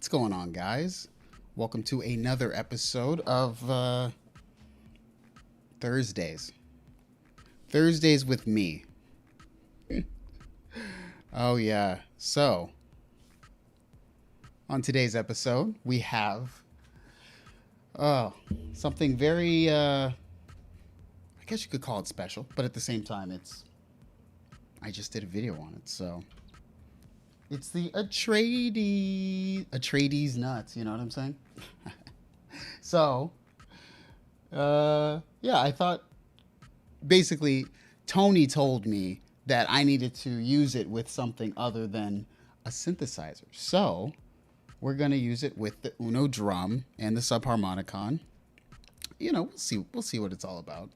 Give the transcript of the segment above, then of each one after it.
What's going on, guys? Welcome to another episode of Thursdays. Thursdays with me. Oh, yeah. So, on today's episode, we have something very, I guess you could call it special, but at the same time, I just did a video on it, so... It's the Atreides nuts, you know what I'm saying? So, yeah, I thought, basically, Tony told me that I needed to use it with something other than a synthesizer. So, we're going to use it with the UnoDrum and the Subharmonicon. You know, we'll see what it's all about.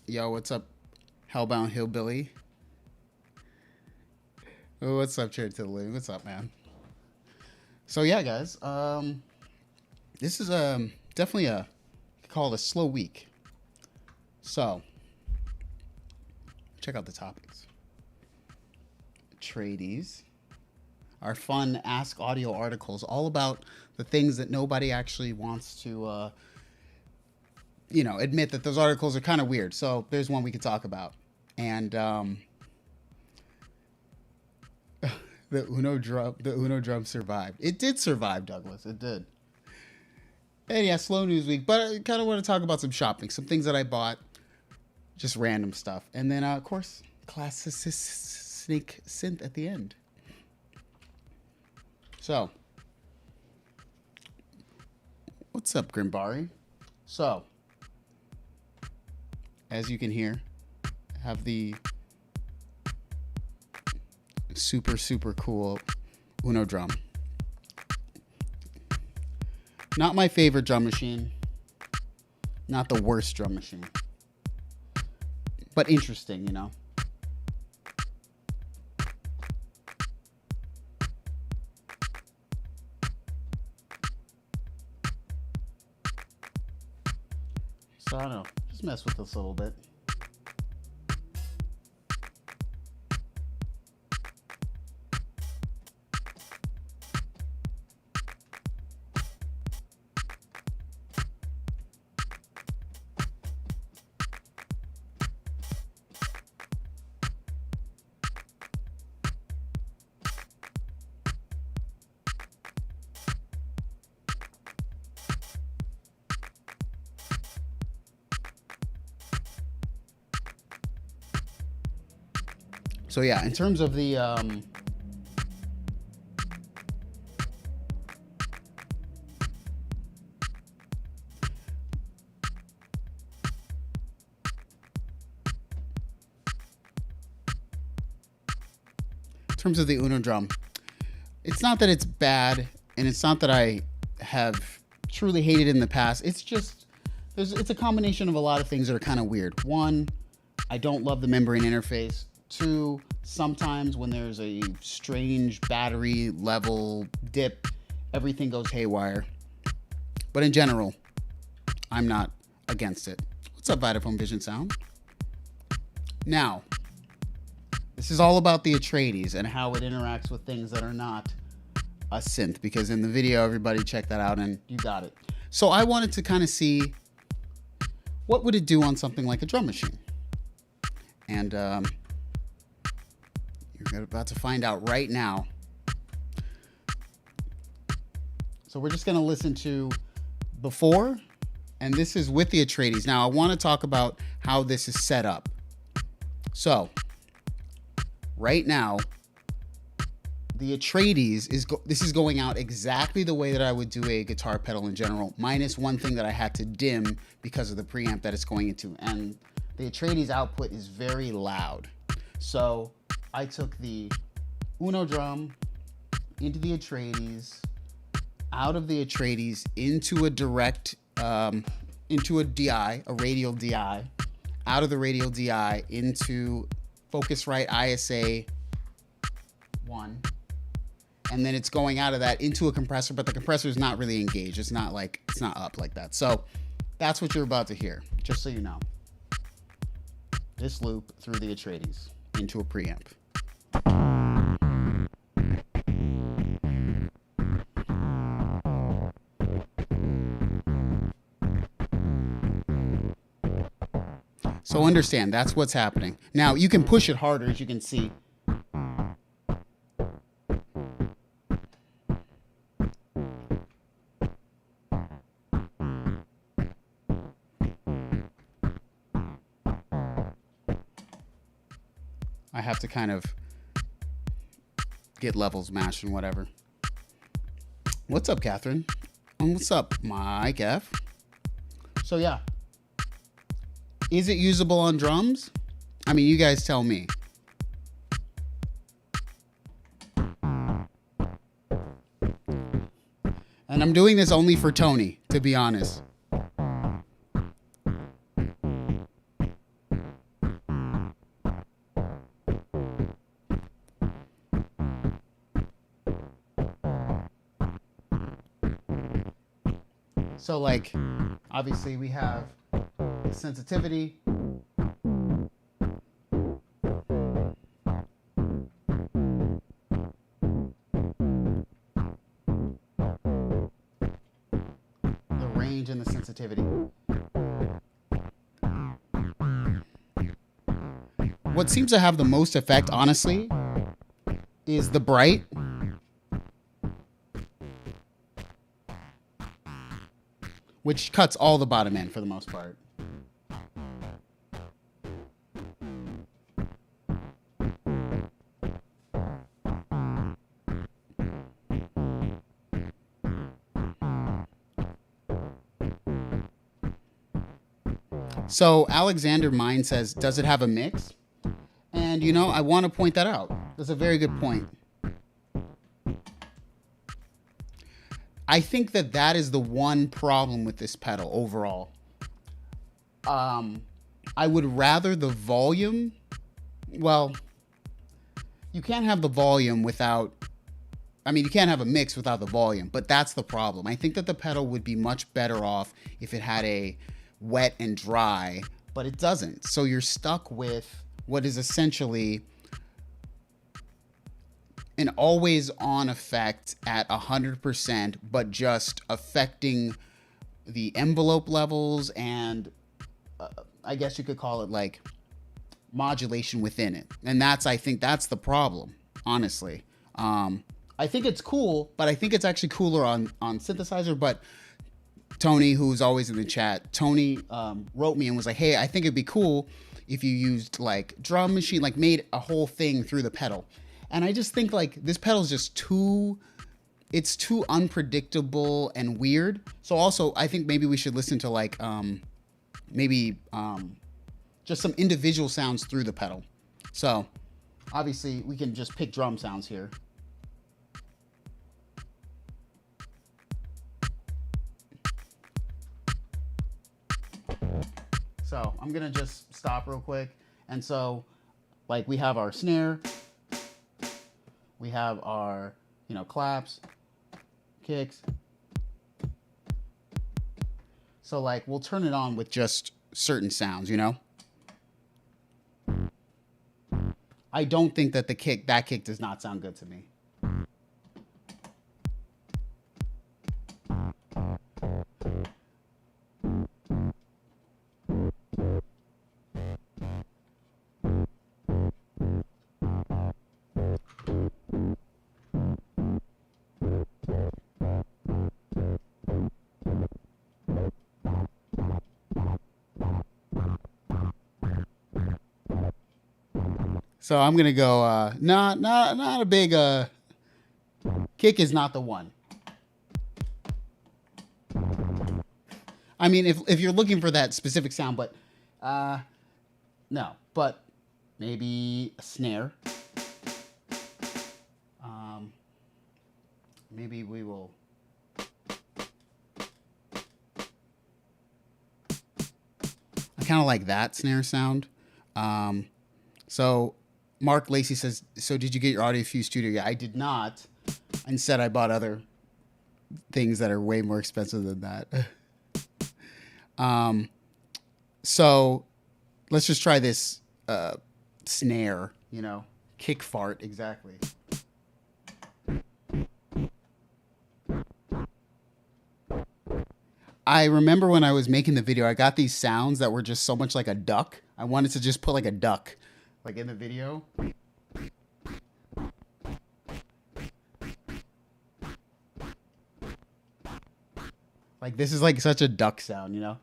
Yo, what's up, Hellbound Hillbilly? Oh, what's up, Cherry to the Living? What's up, man? So yeah, guys, this is definitely you could call it a slow week. So check out the topics. Atreides, our fun Ask Audio articles, all about the things that nobody actually wants to, admit that those articles are kind of weird. So there's one we could talk about, and The UnoDrum survived. It did survive, Douglas. It did. And yeah, slow news week. But I kind of want to talk about some shopping, some things that I bought, just random stuff, and then of course, classic snake synth at the end. So, what's up, Grimbari? So, as you can hear, I have the super cool UnoDrum. Not my favorite drum machine. Not the worst drum machine. But interesting, you know. So I don't know. Just mess with this a little bit. So yeah, in terms of the UnoDrum, it's not that it's bad, and it's not that I have truly hated it in the past. It's just it's a combination of a lot of things that are kind of weird. One, I don't love the membrane interface. Two, sometimes when there's a strange battery level dip, everything goes haywire. But in general, I'm not against it. What's up, Vitaphone Vision Sound? Now, this is all about the Atreides and how it interacts with things that are not a synth, because in the video, everybody check that out and you got it. So I wanted to kind of see what would it do on something like a drum machine. And you're about to find out right now. So we're just going to listen to before, and this is with the Atreides. Now, I want to talk about how this is set up. So, right now, the Atreides this is going out exactly the way that I would do a guitar pedal in general, minus one thing that I had to dim because of the preamp that it's going into. And the Atreides output is very loud. So I took the UnoDrum into the Atreides, out of the Atreides into a direct, into a DI, a radial DI, out of the radial DI into Focusrite ISA 1, and then it's going out of that into a compressor, but the compressor is not really engaged. It's not up like that. So that's what you're about to hear, just so you know. This loop through the Atreides into a preamp. So understand, that's what's happening. Now, you can push it harder, as you can see. I have to kind of get levels matched and whatever. What's up, Catherine? And what's up, Mike F? So yeah. Is it usable on drums? I mean, you guys tell me. And I'm doing this only for Tony, to be honest. So like, obviously we have sensitivity. The range and the sensitivity. What seems to have the most effect, honestly, is the bright. Which cuts all the bottom end for the most part. So Alexander Mine says, does it have a mix? And, you know, I want to point that out. That's a very good point. I think that that is the one problem with this pedal overall. I would rather the volume. Well, you can't have the volume without. I mean, you can't have a mix without the volume, but that's the problem. I think that the pedal would be much better off if it had a wet and dry, but it doesn't. So you're stuck with what is essentially an always on effect at 100%, but just affecting the envelope levels and I guess you could call it like modulation within it. And that's, I think that's the problem, honestly. I think it's cool, but I think it's actually cooler on Synthesizer. But Tony, who's always in the chat, Tony wrote me and was like, hey, I think it'd be cool if you used like drum machine, like made a whole thing through the pedal. And I just think like this pedal is just it's too unpredictable and weird. So also I think maybe we should listen to like just some individual sounds through the pedal. So obviously we can just pick drum sounds here. So I'm gonna just stop real quick. And so like we have our snare, we have our, you know, claps, kicks. So like we'll turn it on with just certain sounds, you know? I don't think that that kick does not sound good to me. So I'm gonna go. Not a big kick is not the one. I mean, if you're looking for that specific sound, but no. But maybe a snare. Maybe we will. I kind of like that snare sound. So. Mark Lacey says, so did you get your Audio Studio? Yeah, I did not. Instead, I bought other things that are way more expensive than that. So let's just try this snare, you know, kick fart, exactly. I remember when I was making the video, I got these sounds that were just so much like a duck. I wanted to just put like a duck, like in the video. Like this is like such a duck sound, you know?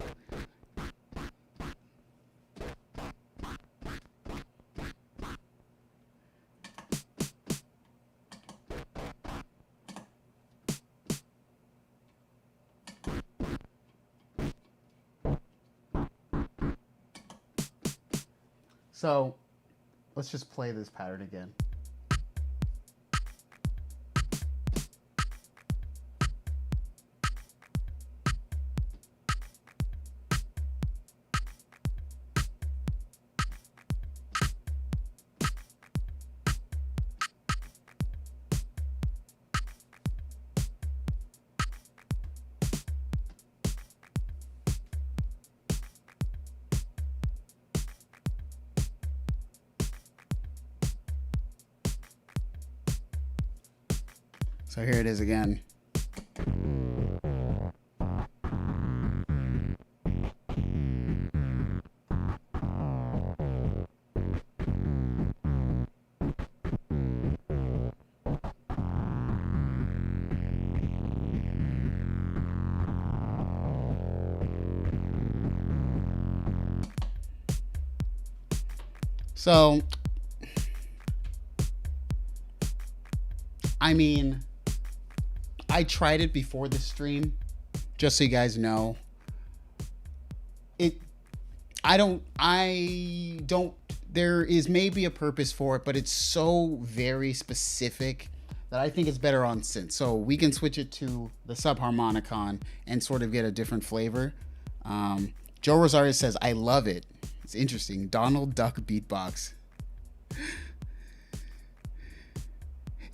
So let's just play this pattern again. So here it is again. So, I mean, I tried it before the stream, just so you guys know. I don't, there is maybe a purpose for it, but it's so very specific that I think it's better on synth. So we can switch it to the Subharmonicon and sort of get a different flavor. Joe Rosario says, I love it. It's interesting. Donald Duck beatbox.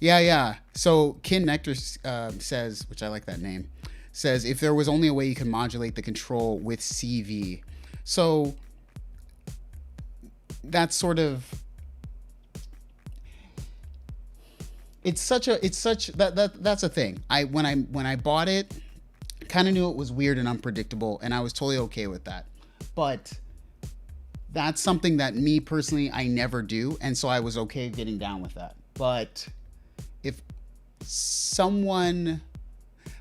Yeah. So Kin Nectar says, which I like that name, says if there was only a way you could modulate the control with CV. So that's sort of, that's a thing. When I bought it, kind of knew it was weird and unpredictable, and I was totally okay with that. But that's something that me personally, I never do, and so I was okay getting down with that. But if someone,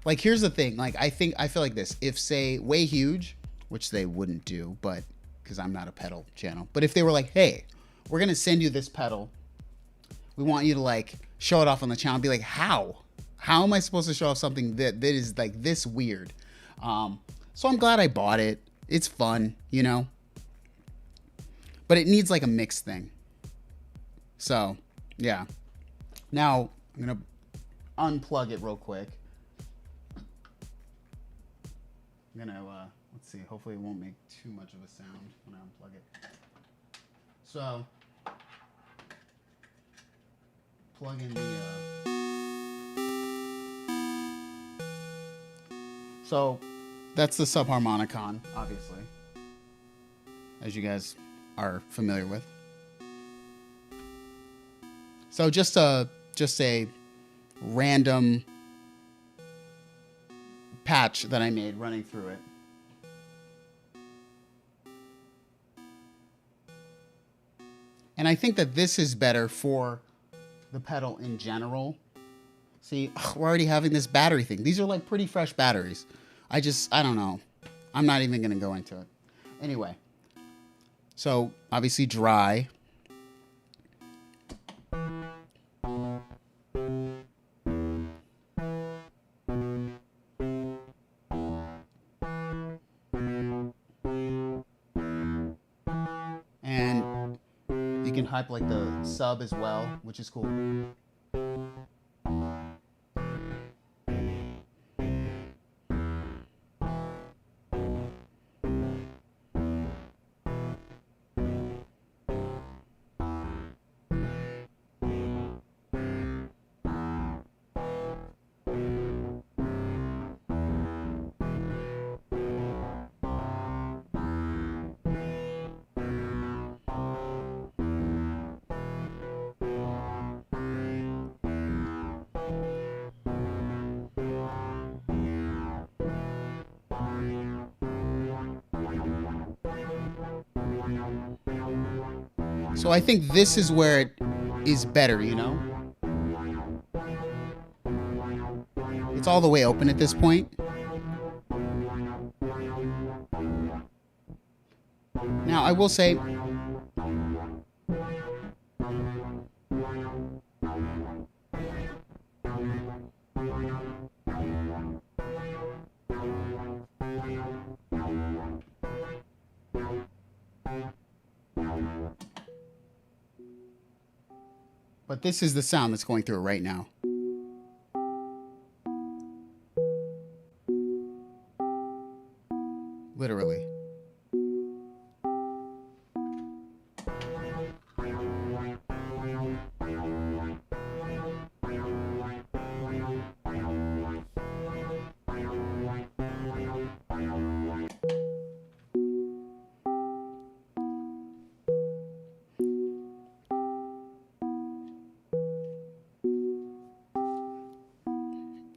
like, here's the thing, like, I feel like this, if say Way Huge, which they wouldn't do, but because I'm not a pedal channel, but if they were like, hey, we're gonna send you this pedal, we want you to like show it off on the channel, I'd be like, how am I supposed to show off something that is like this weird? So I'm glad I bought it. It's fun, you know, but it needs like a mixed thing. So yeah, now I'm gonna unplug it real quick. I'm gonna let's see, hopefully it won't make too much of a sound when I unplug it. So plug in the so that's the Subharmonicon, obviously, as you guys are familiar with. So just a random patch that I made running through it. And I think that this is better for the pedal in general. See, we're already having this battery thing. These are like pretty fresh batteries. I don't know. I'm not even gonna go into it. Anyway, so obviously dry. And you can hype like the sub as well, which is cool. So I think this is where it is better, you know? It's all the way open at this point. Now, I will say, but this is the sound that's going through it right now. Literally.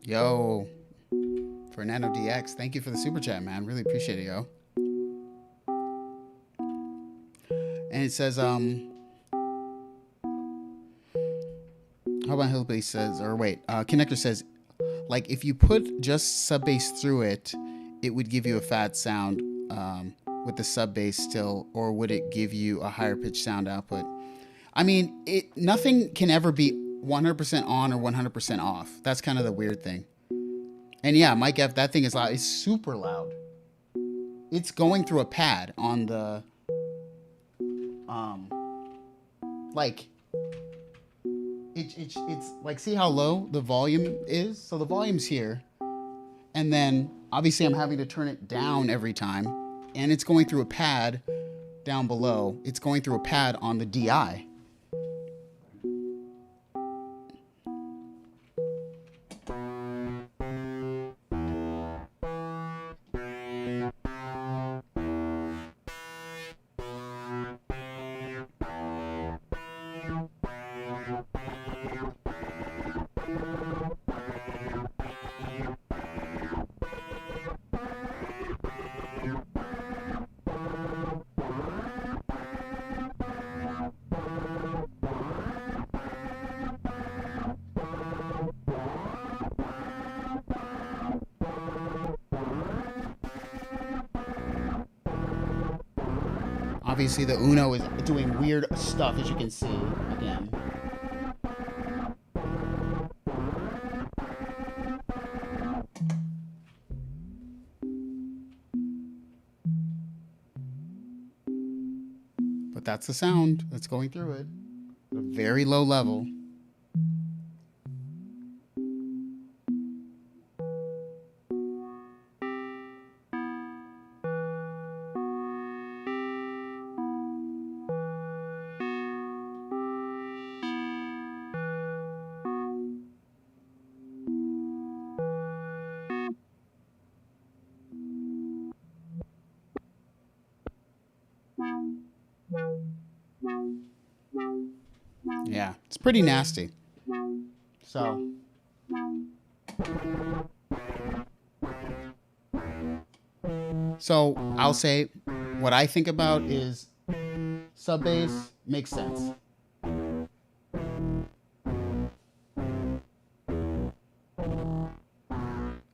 Yo, Fernando DX, thank you for the super chat, man. Really appreciate it, yo. And it says, how about Hillbilly says, or wait, Connector says, like if you put just sub bass through it, it would give you a fat sound with the sub bass still, or would it give you a higher pitch sound output? I mean, nothing can ever be 100% on or 100% off. That's kind of the weird thing. And yeah, Mike F, that thing is loud. It's super loud. It's going through a pad on the, like, it's like, see how low the volume is? So the volume's here. And then obviously I'm having to turn it down every time. And it's going through a pad down below. It's going through a pad on the DI. Obviously, the Uno is doing weird stuff, as you can see, again. But that's the sound that's going through it. At a very low level. Yeah, it's pretty nasty. So I'll say what I think about is sub bass makes sense.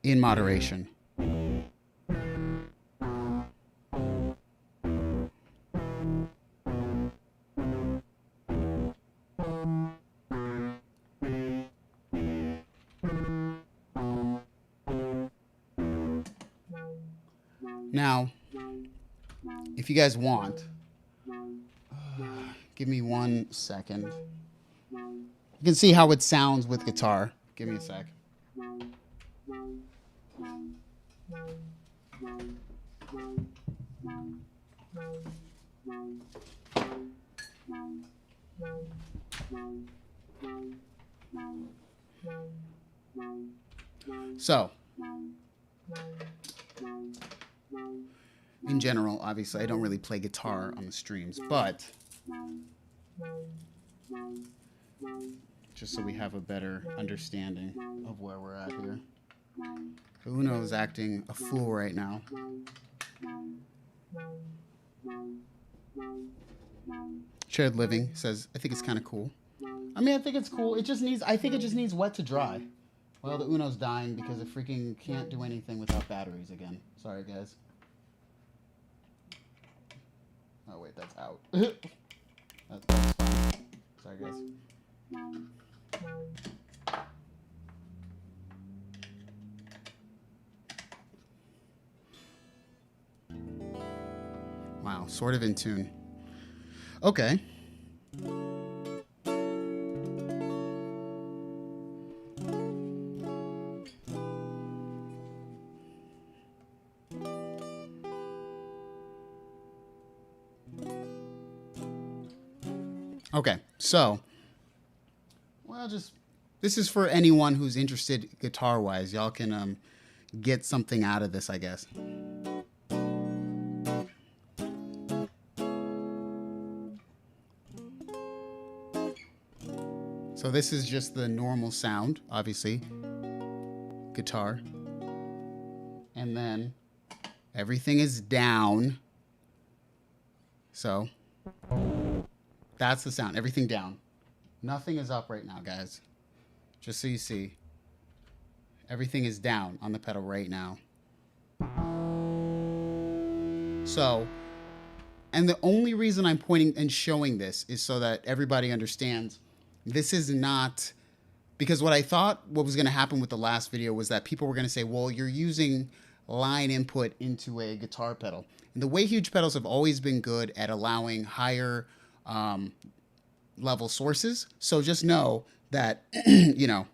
In moderation. Now, if you guys want, give me 1 second. You can see how it sounds with guitar. Give me a sec. So, in general, obviously, I don't really play guitar on the streams, but just so we have a better understanding of where we're at here. Uno is acting a fool right now. Shared Living says, I think it's kind of cool. I mean, I think it's cool. It just needs, I think it just needs wet to dry. Well, the Uno's dying because it freaking can't do anything without batteries again. Sorry, guys. Oh, wait, that's out. That's fine. Sorry, guys. Wow, sort of in tune. Okay. Okay, so, well, just, this is for anyone who's interested guitar-wise. Y'all can get something out of this, I guess. So this is just the normal sound, obviously, guitar. And then everything is down. So that's the sound, everything down. Nothing is up right now, guys. Just so you see. Everything is down on the pedal right now. So, and the only reason I'm pointing and showing this is so that everybody understands this is not, because what I thought what was going to happen with the last video was that people were going to say, well, you're using line input into a guitar pedal. And the way huge pedals have always been good at allowing higher level sources. So just know that, you know,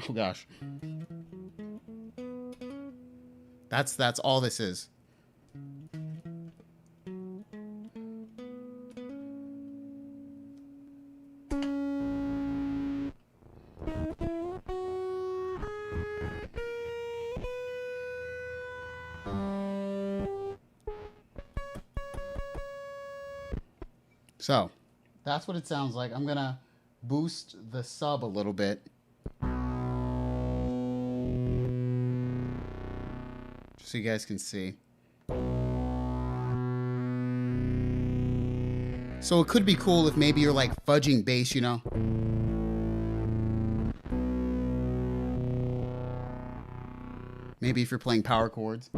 oh gosh. That's all this is. So, that's what it sounds like. I'm gonna boost the sub a little bit. So you guys can see. So it could be cool if maybe you're like fudging bass, you know? Maybe if you're playing power chords.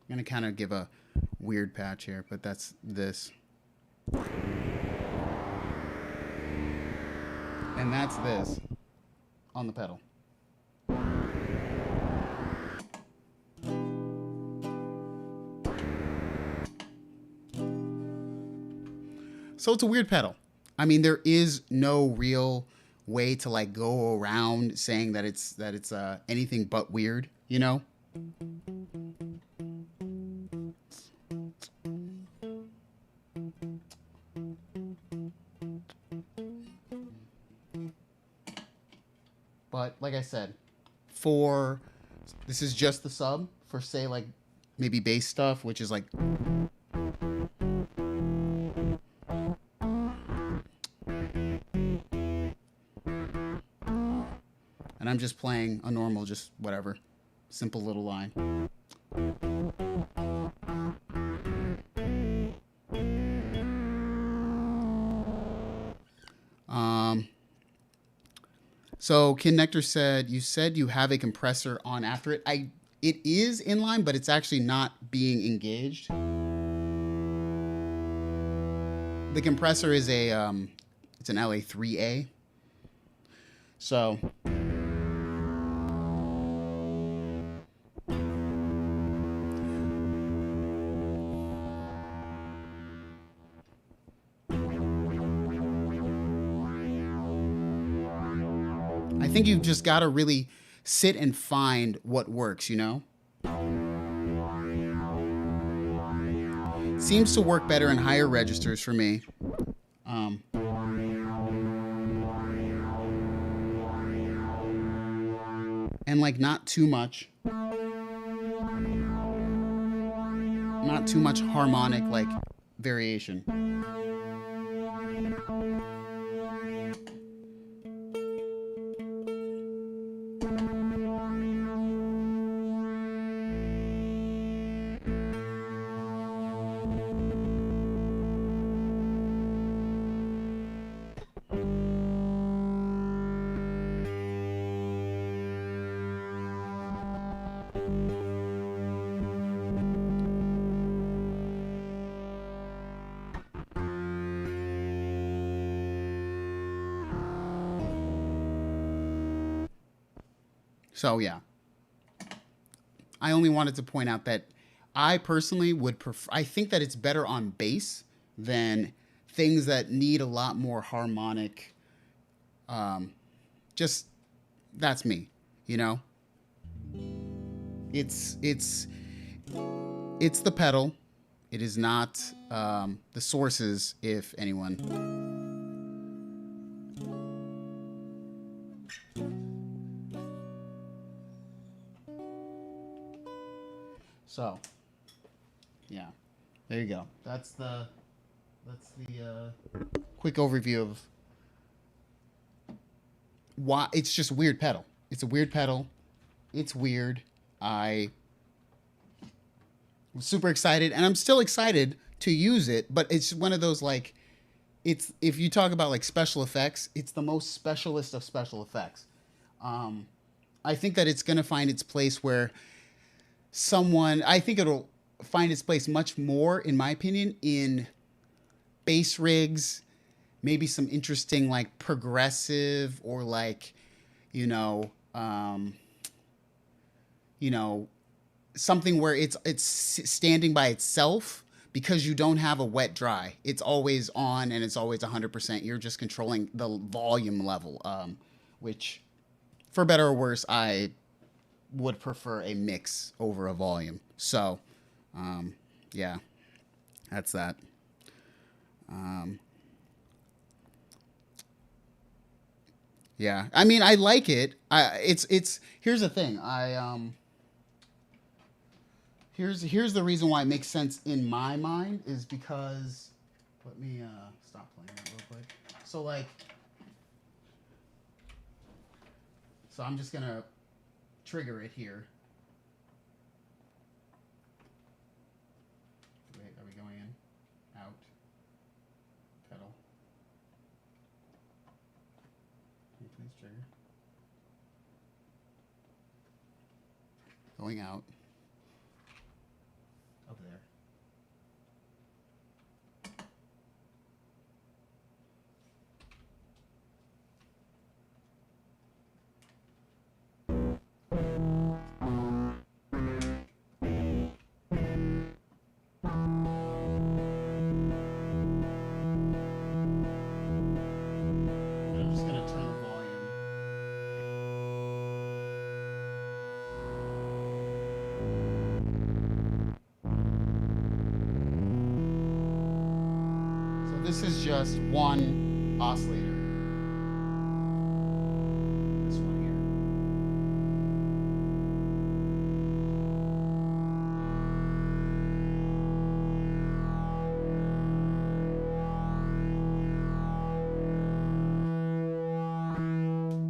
I'm gonna kind of give a weird patch here, but that's this. And that's this on the pedal. So it's a weird pedal. I mean, there is no real way to like go around saying that it's anything but weird, you know? But like I said, for this is just the sub for say like maybe bass stuff, which is like and I'm just playing a normal, just whatever, simple little line. So Kin Nectar said, you said you have a compressor on after it. It is inline, but it's actually not being engaged. The compressor is a, it's an LA3A. So. I think you've just got to really sit and find what works, you know? Seems to work better in higher registers for me. and like not too much harmonic like variation. So yeah, I only wanted to point out that I personally would prefer, I think that it's better on bass than things that need a lot more harmonic. Just, that's me, you know? It's the pedal. It is not the sources, if anyone. So, yeah, there you go. That's the quick overview of why it's just a weird pedal. It's a weird pedal. It's weird. I was super excited, and I'm still excited to use it, but it's one of those, like, it's, if you talk about like special effects, it's the most specialist of special effects. I think that it's going to find its place where I think it'll find its place much more, in my opinion, in bass rigs, maybe some interesting like progressive or like, something where it's standing by itself because you don't have a wet dry. It's always on and it's always 100%. You're just controlling the volume level, which, for better or worse, I would prefer a mix over a volume. So, yeah, that's that. Yeah, I mean, I like it. It's here's the thing. Here's the reason why it makes sense in my mind is because, let me stop playing that real quick. So like, I'm just gonna trigger it here. Wait, are we going in? Out. Pedal. Can you please trigger? Going out. Up there. This is just one oscillator. This one here.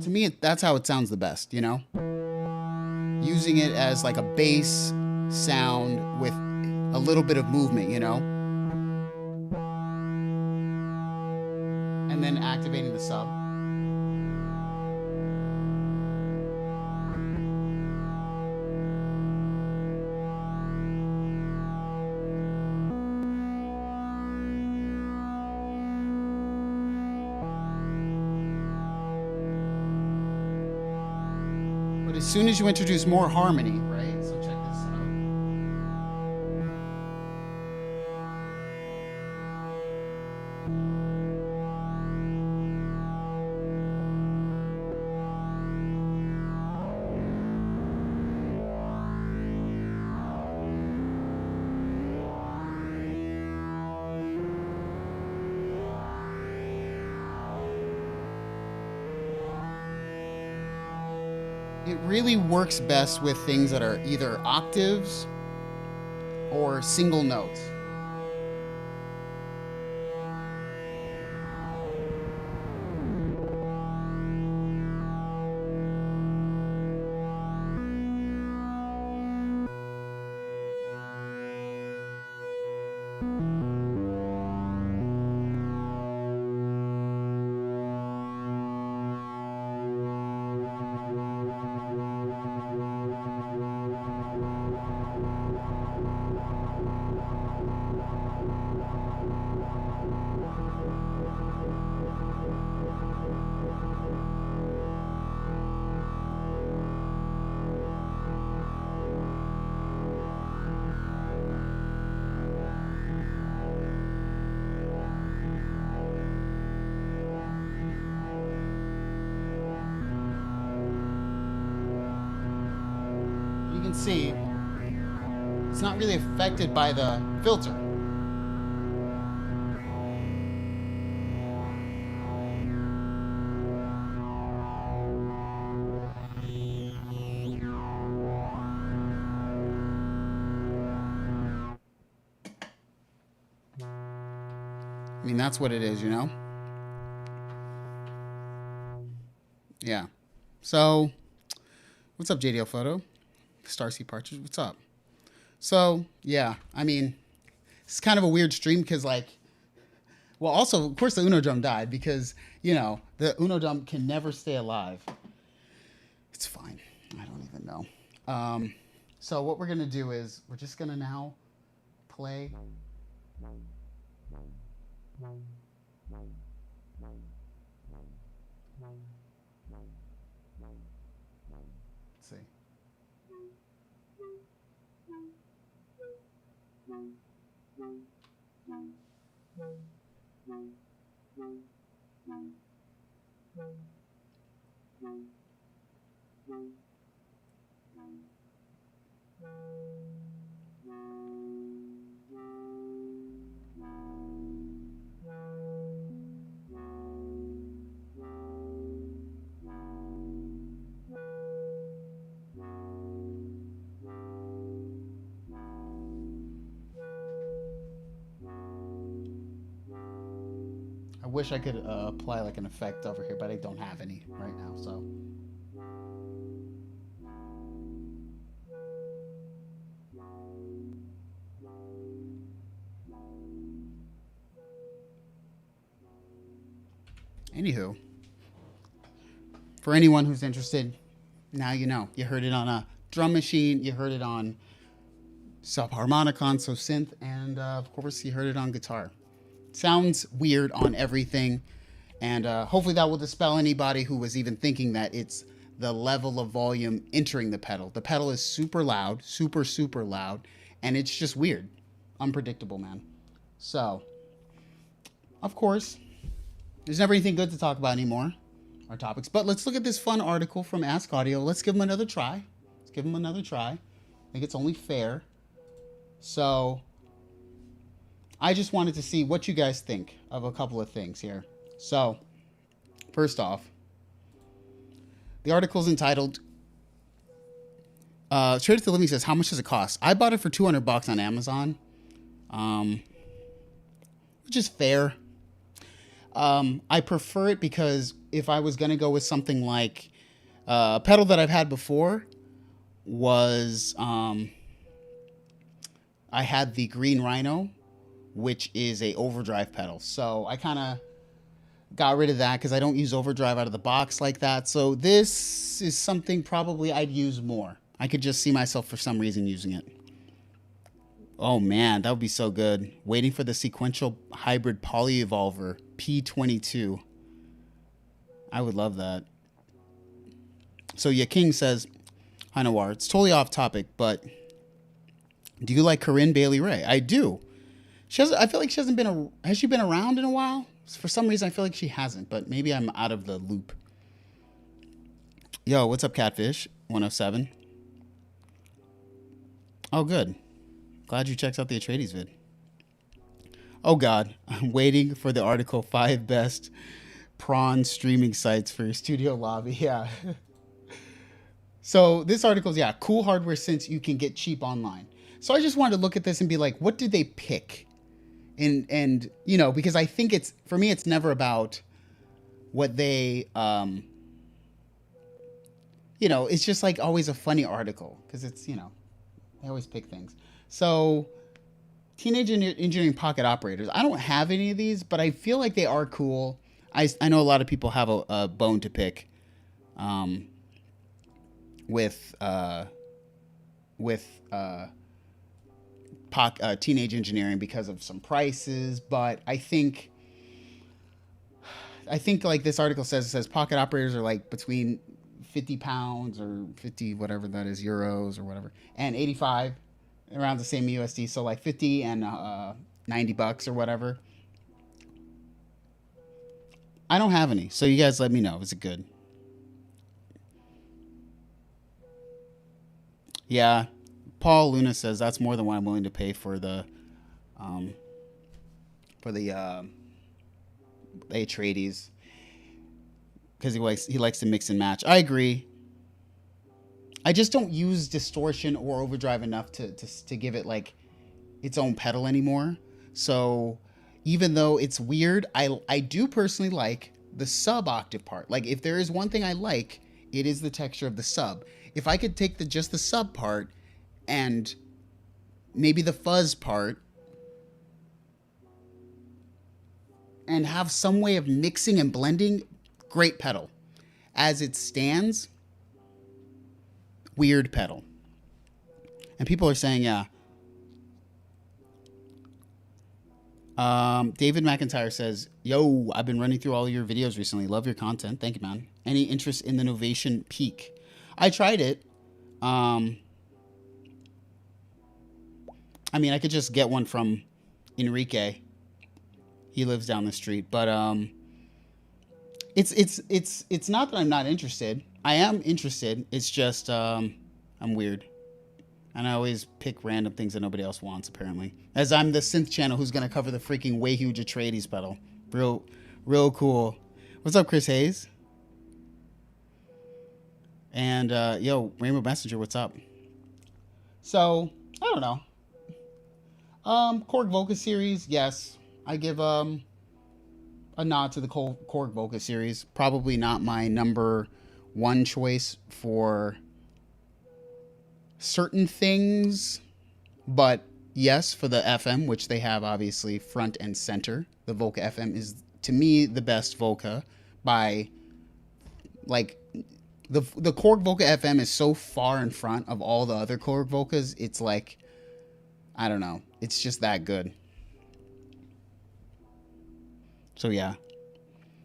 To me, that's how it sounds the best, you know? Using it as like a bass sound with a little bit of movement, you know? And then activating the sub. But as soon as you introduce more harmony, right? So check this out. it really works best with things that are either octaves or single notes. You can see it's not really affected by the filter. I mean, that's what it is, you know? Yeah. So, what's up, JDL Photo? Starseed Partridge, what's up? So, yeah, I mean, it's kind of a weird stream because, like, well, also, of course, the UnoDrum died because, you know, the UnoDrum can never stay alive. It's fine. I don't even know. So what we're going to do is we're just going to now play. Let's see. I wish I could apply like an effect over here, but I don't have any right now, so. Anywho, for anyone who's interested, now you know. You heard it on a drum machine, you heard it on Subharmonicon, so synth, and of course you heard it on guitar. Sounds weird on everything, and hopefully that will dispel anybody who was even thinking that it's the level of volume entering the pedal. The pedal is super loud, super, super loud, and it's just weird. Unpredictable, man. So, of course, there's never anything good to talk about anymore, our topics. But let's look at this fun article from Ask Audio. Let's give them another try. Let's give them another try. I think it's only fair. So, I just wanted to see what you guys think of a couple of things here. So, first off, the article is entitled, Straight to the Living says, how much does it cost? I bought it for $200 on Amazon, which is fair. I prefer it because if I was going to go with something like a pedal that I've had before was, I had the Green Rhino, which is a overdrive pedal. So I kind of got rid of that because I don't use overdrive out of the box like that. So this is something probably I'd use more. I could just see myself for some reason using it. Oh man, that would be so good. Waiting for the sequential hybrid polyevolver P22. I would love that. So yeah, King says, hi Noir, it's totally off topic, but do you like Corinne Bailey Ray? I do. I feel like she hasn't been, has she been around in a while? For some reason, I feel like she hasn't, but maybe I'm out of the loop. Yo, what's up, Catfish 107? Oh, good. Glad you checked out the Atreides vid. Oh, God. I'm waiting for the article 5 best prawn streaming sites for your studio lobby. Yeah. So this article is, yeah, cool hardware synths you can get cheap online. So I just wanted to look at this and be like, what did they pick? And you know, because I think it's, for me, it's never about what they, you know, it's just like always a funny article because it's, you know, they always pick things. So Teenage Engineering Pocket Operators. I don't have any of these, but I feel like they are cool. I know a lot of people have a bone to pick with Teenage Engineering because of some prices, but I think like this article says, it says pocket operators are like between 50 pounds or 50 whatever that is, euros or whatever, and 85, around the same USD. So like 50 and $90 or whatever. I don't have any, so you guys let me know. Is it good? Yeah, Paul Luna says that's more than what I'm willing to pay for the Atreides, because he likes to mix and match. I agree. I just don't use distortion or overdrive enough to give it like its own pedal anymore. So even though it's weird, I do personally like the sub octave part. Like if there is one thing I like, it is the texture of the sub. If I could take just the sub part and maybe the fuzz part and have some way of mixing and blending, great pedal. As it stands, weird pedal. And people are saying, yeah. David McIntyre says, yo, I've been running through all of your videos recently. Love your content. Thank you, man. Any interest in the Novation Peak? I tried it. I mean, I could just get one from Enrique. He lives down the street, but it's not that I'm not interested. I am interested. It's just I'm weird, and I always pick random things that nobody else wants. Apparently, as I'm the synth channel who's gonna cover the freaking way huge Atreides pedal. Real cool. What's up, Chris Hayes? And yo, Rainbow Messenger, what's up? So I don't know. Korg Volca series, yes. I give a nod to the Korg Volca series. Probably not my number one choice for certain things, but yes, for the FM, which they have obviously front and center. The Volca FM is, to me, the best Volca by, like, the Korg Volca FM is so far in front of all the other Korg Volcas. It's like, I don't know. It's just that good. So yeah.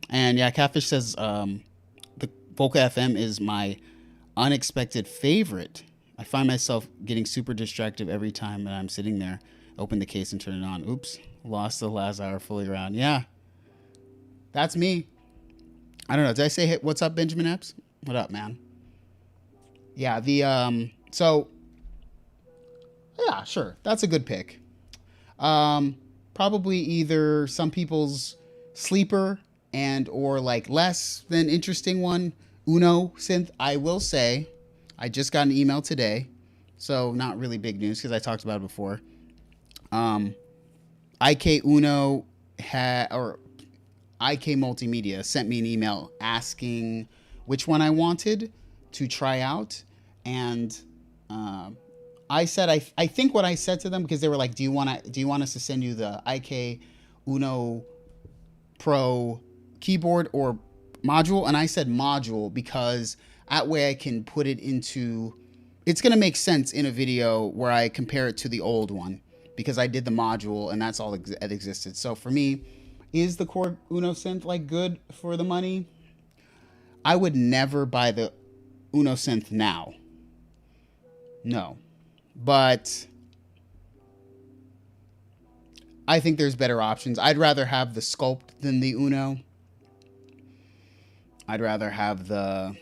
And yeah, Catfish says the Volca FM is my unexpected favorite. I find myself getting super distracted every time that I'm sitting there. Open the case and turn it on. Oops. Lost the last hour fully around. Yeah. That's me. I don't know. Did I say, hey, what's up, Benjamin Epps? What up, man? Yeah, so yeah, sure. That's a good pick. Probably either some people's sleeper and or like less than interesting one, Uno synth. I will say, I just got an email today, so not really big news because I talked about it before. IK Uno or IK Multimedia sent me an email asking which one I wanted to try out, and I said I think what I said to them, because they were like, do you want us to send you the IK Uno Pro keyboard or module? And I said module, because that way I can put it into, it's going to make sense in a video where I compare it to the old one, because I did the module and that's all that existed. So for me, is the Korg Uno synth like good for the money? I would never buy the Uno synth now. No. But I think there's better options. I'd rather have the Sculpt than the Uno. I'd rather have a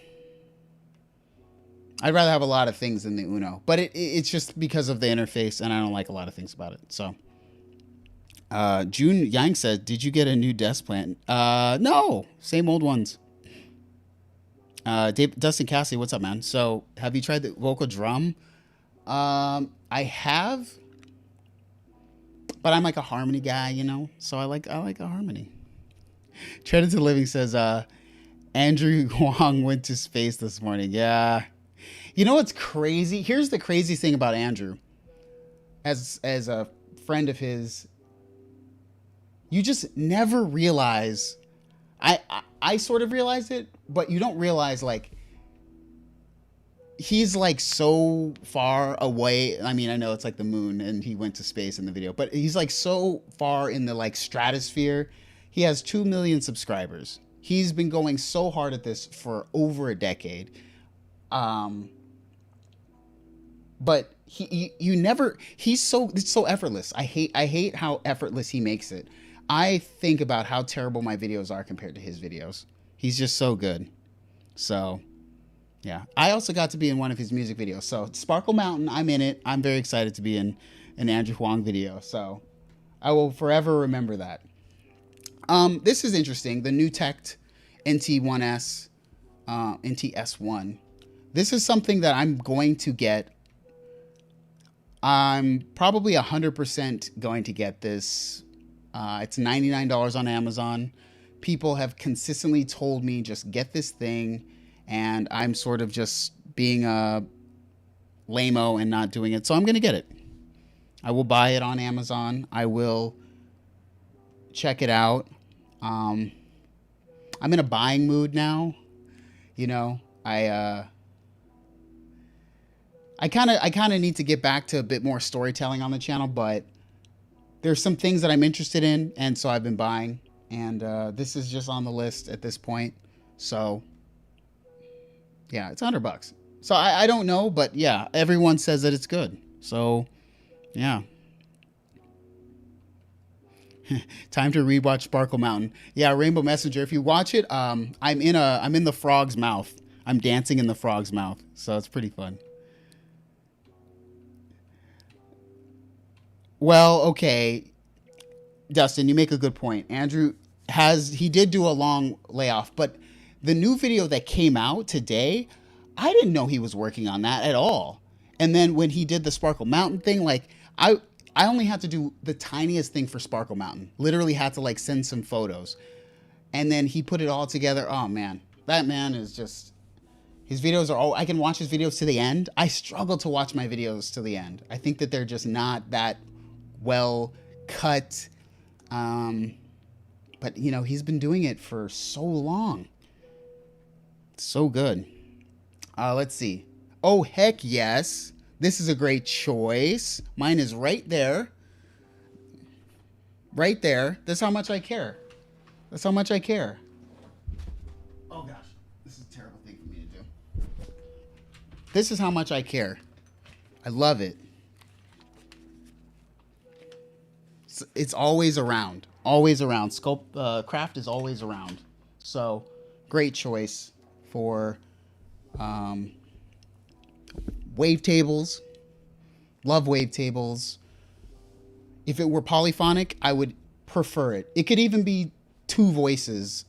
lot of things than the Uno. But it's just because of the interface, and I don't like a lot of things about it. So June Yang said, did you get a new desk plant? No, same old ones. Dustin Cassidy, what's up, man? So, have you tried the vocal drum? I have, but I'm like a harmony guy, you know. So I like a harmony. Treaded to Living says, Andrew Huang went to space this morning. Yeah. You know what's crazy? Here's the crazy thing about Andrew. As a friend of his, you just never realize. I sort of realized it, but you don't realize, like, he's like so far away. I mean, I know it's like the moon and he went to space in the video, but he's like so far in the like stratosphere. He has 2 million subscribers. He's been going so hard at this for over a decade. But it's so effortless. I hate how effortless he makes it. I think about how terrible my videos are compared to his videos. He's just so good. So, yeah. I also got to be in one of his music videos. So, Sparkle Mountain, I'm in it. I'm very excited to be in an Andrew Huang video. So, I will forever remember that. This is interesting. The new Tech NT1S, NTS1. This is something that I'm going to get. I'm probably 100% going to get this. It's $99 on Amazon. People have consistently told me just get this thing, and I'm sort of just being a lame-o and not doing it. So I'm going to get it. I will buy it on Amazon. I will check it out. I'm in a buying mood now. You know, I kind of need to get back to a bit more storytelling on the channel, but there's some things that I'm interested in, and so I've been buying, and this is just on the list at this point. So yeah, it's $100. So I don't know, but yeah, everyone says that it's good. So yeah. Time to rewatch Sparkle Mountain. Yeah, Rainbow Messenger. If you watch it, I'm in the frog's mouth. I'm dancing in the frog's mouth, so it's pretty fun. Well, okay, Dustin, you make a good point. Andrew he did do a long layoff, but the new video that came out today, I didn't know he was working on that at all. And then when he did the Sparkle Mountain thing, like I only had to do the tiniest thing for Sparkle Mountain. Literally had to like send some photos. And then he put it all together. Oh man, that man is just, his videos are all, I can watch his videos to the end. I struggle to watch my videos to the end. I think that they're just not that well cut. But you know, he's been doing it for so long. So good. Let's see. Oh, heck yes. This is a great choice. Mine is right there. Right there. That's how much I care. That's how much I care. Oh gosh, this is a terrible thing for me to do. This is how much I care. I love it. It's always around. Always around. Craft is always around. So, great choice for wavetables. Love wavetables. If it were polyphonic, I would prefer it. It could even be 2 voices,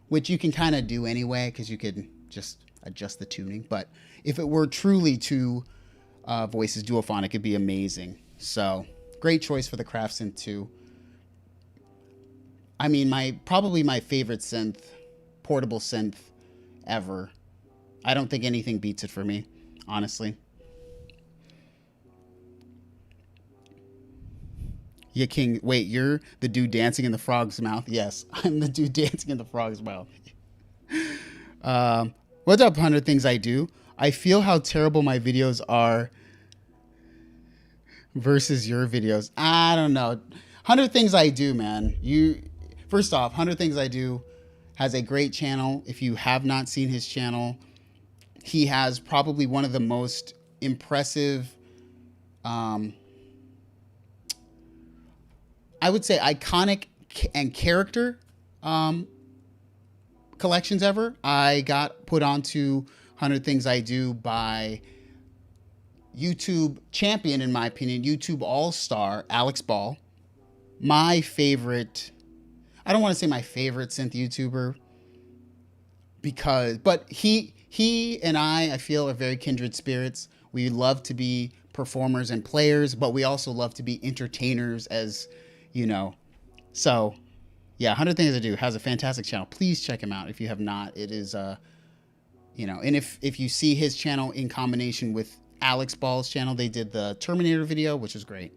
which you can kind of do anyway because you could just adjust the tuning. But if it were truly 2 voices, duophonic, it'd be amazing. So, great choice for the Craft Synth 2. I mean, probably my favorite synth, portable synth ever. I don't think anything beats it for me, honestly. Yeah, King. Wait, you're the dude dancing in the frog's mouth? Yes, I'm the dude dancing in the frog's mouth. What's up, 100 Things I Do? I feel how terrible my videos are versus your videos. I don't know. 100 Things I Do, man. First off, 100 Things I Do has a great channel. If you have not seen his channel, he has probably one of the most impressive, I would say iconic and character collections ever. I got put onto 100 Things I Do by YouTube champion, in my opinion, YouTube all-star Alex Ball. My favorite, I don't want to say my favorite synth YouTuber, but he he and I feel, are very kindred spirits. We love to be performers and players, but we also love to be entertainers, as you know. So, yeah, 100 Things I Do has a fantastic channel. Please check him out if you have not. It is, and if you see his channel in combination with Alex Ball's channel, they did the Terminator video, which is great.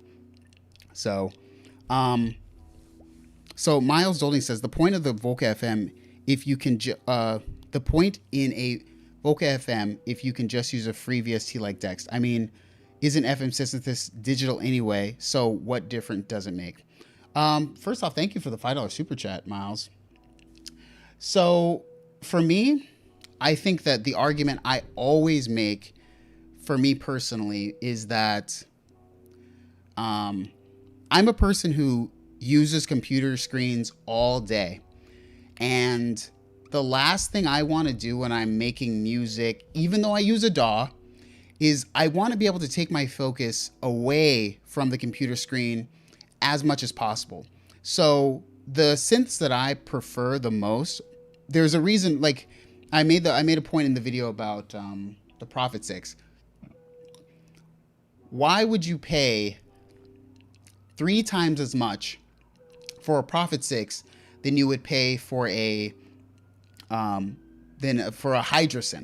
So, so Miles Dolding says the point of the Volca FM, if you can, the point in a Volca FM, if you can just use a free VST like Dex. I mean, isn't FM synthesis digital anyway? So what difference does it make? First off, thank you for the $5 super chat, Miles. So for me, I think that the argument I always make, for me personally, is that I'm a person who uses computer screens all day. And the last thing I want to do when I'm making music, even though I use a DAW, is I want to be able to take my focus away from the computer screen as much as possible. So the synths that I prefer the most, there's a reason, like I made a point in the video about the Prophet 6. Why would you pay 3 times as much for a Prophet 6 than you would pay for a Hydrosynth,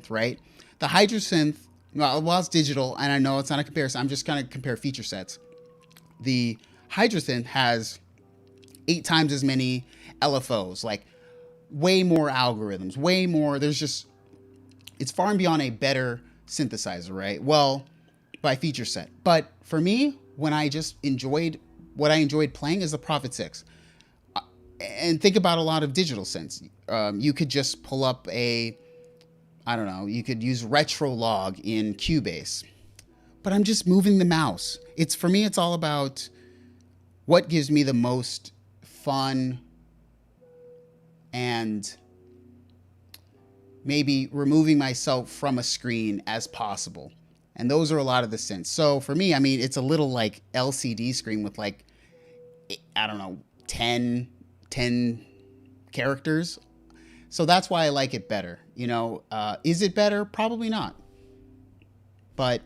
right? The Hydrosynth, well, it's digital, and I know it's not a comparison. I'm just going to compare feature sets. The Hydrosynth has 8 times as many LFOs, like way more algorithms, way more. It's far and beyond a better synthesizer, right? Well, by feature set. But for me, what I enjoyed playing is the Prophet 6. And think about a lot of digital synths. You could just pull up you could use Retrolog in Cubase. But I'm just moving the mouse. For me, it's all about what gives me the most fun and maybe removing myself from a screen as possible. And those are a lot of the synths. So for me, I mean, it's a little like LCD screen with 10 characters. So that's why I like it better. Is it better? Probably not. But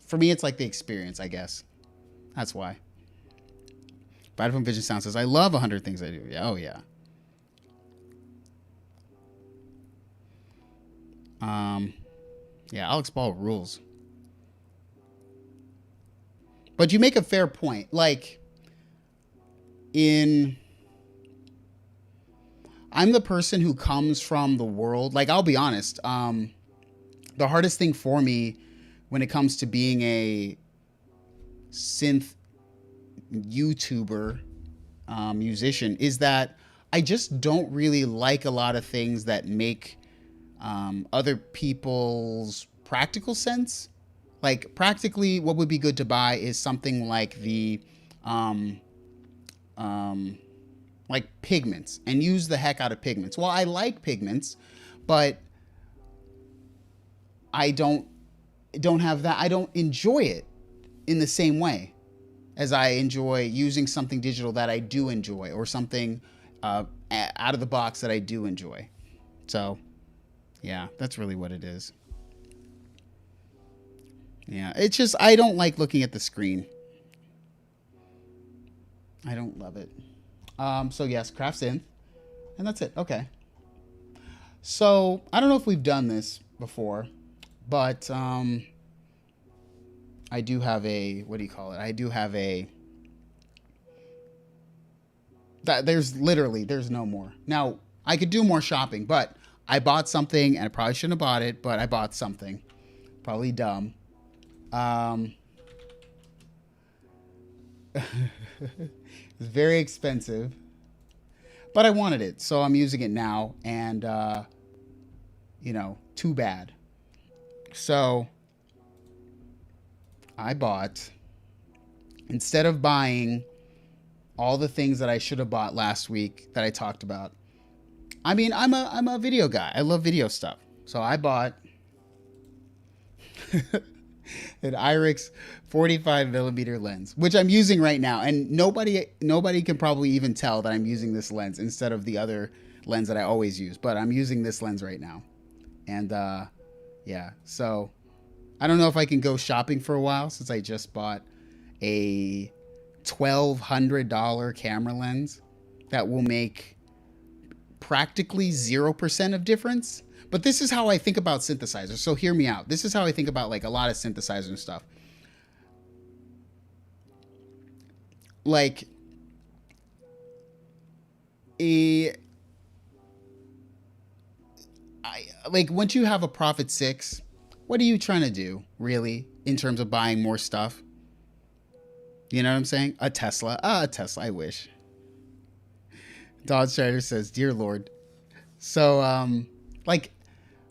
for me, it's like the experience, I guess. That's why. Brad from Vision Sound says, I love 100 Things I Do. Yeah, oh, yeah. Yeah, Alex Ball rules. But you make a fair point. I'm the person who comes from the world. I'll be honest. The hardest thing for me when it comes to being a synth YouTuber, musician, is that I just don't really like a lot of things that make other people's practical sense. Practically, what would be good to buy is something like the pigments, and use the heck out of pigments. Well, I like pigments, but I don't have that. I don't enjoy it in the same way as I enjoy using something digital that I do enjoy, or something out of the box that I do enjoy. So, yeah, that's really what it is. Yeah, it's just I don't like looking at the screen. I don't love it. So yes, Craft Synth, and that's it. Okay. So I don't know if we've done this before, but I do have a, what do you call it? I do have a, there's no more. Now, I could do more shopping, but I bought something, and I probably shouldn't have bought it, but I bought something. Probably dumb. It's very expensive, but I wanted it, so I'm using it now, and too bad. So I bought, instead of buying all the things that I should have bought last week that I talked about. I mean, I'm a video guy. I love video stuff. So I bought an IRIX 45mm lens, which I'm using right now, and nobody can probably even tell that I'm using this lens instead of the other lens that I always use, but I'm using this lens right now. And yeah, so I don't know if I can go shopping for a while since I just bought a $1,200 camera lens that will make practically 0% of difference. But this is how I think about synthesizers. So hear me out. This is how I think about like a lot of synthesizer and stuff. Like like once you have a Prophet 6, what are you trying to do really in terms of buying more stuff? You know what I'm saying? A Tesla. A Tesla, I wish. Dodge Strider says, "Dear Lord." So like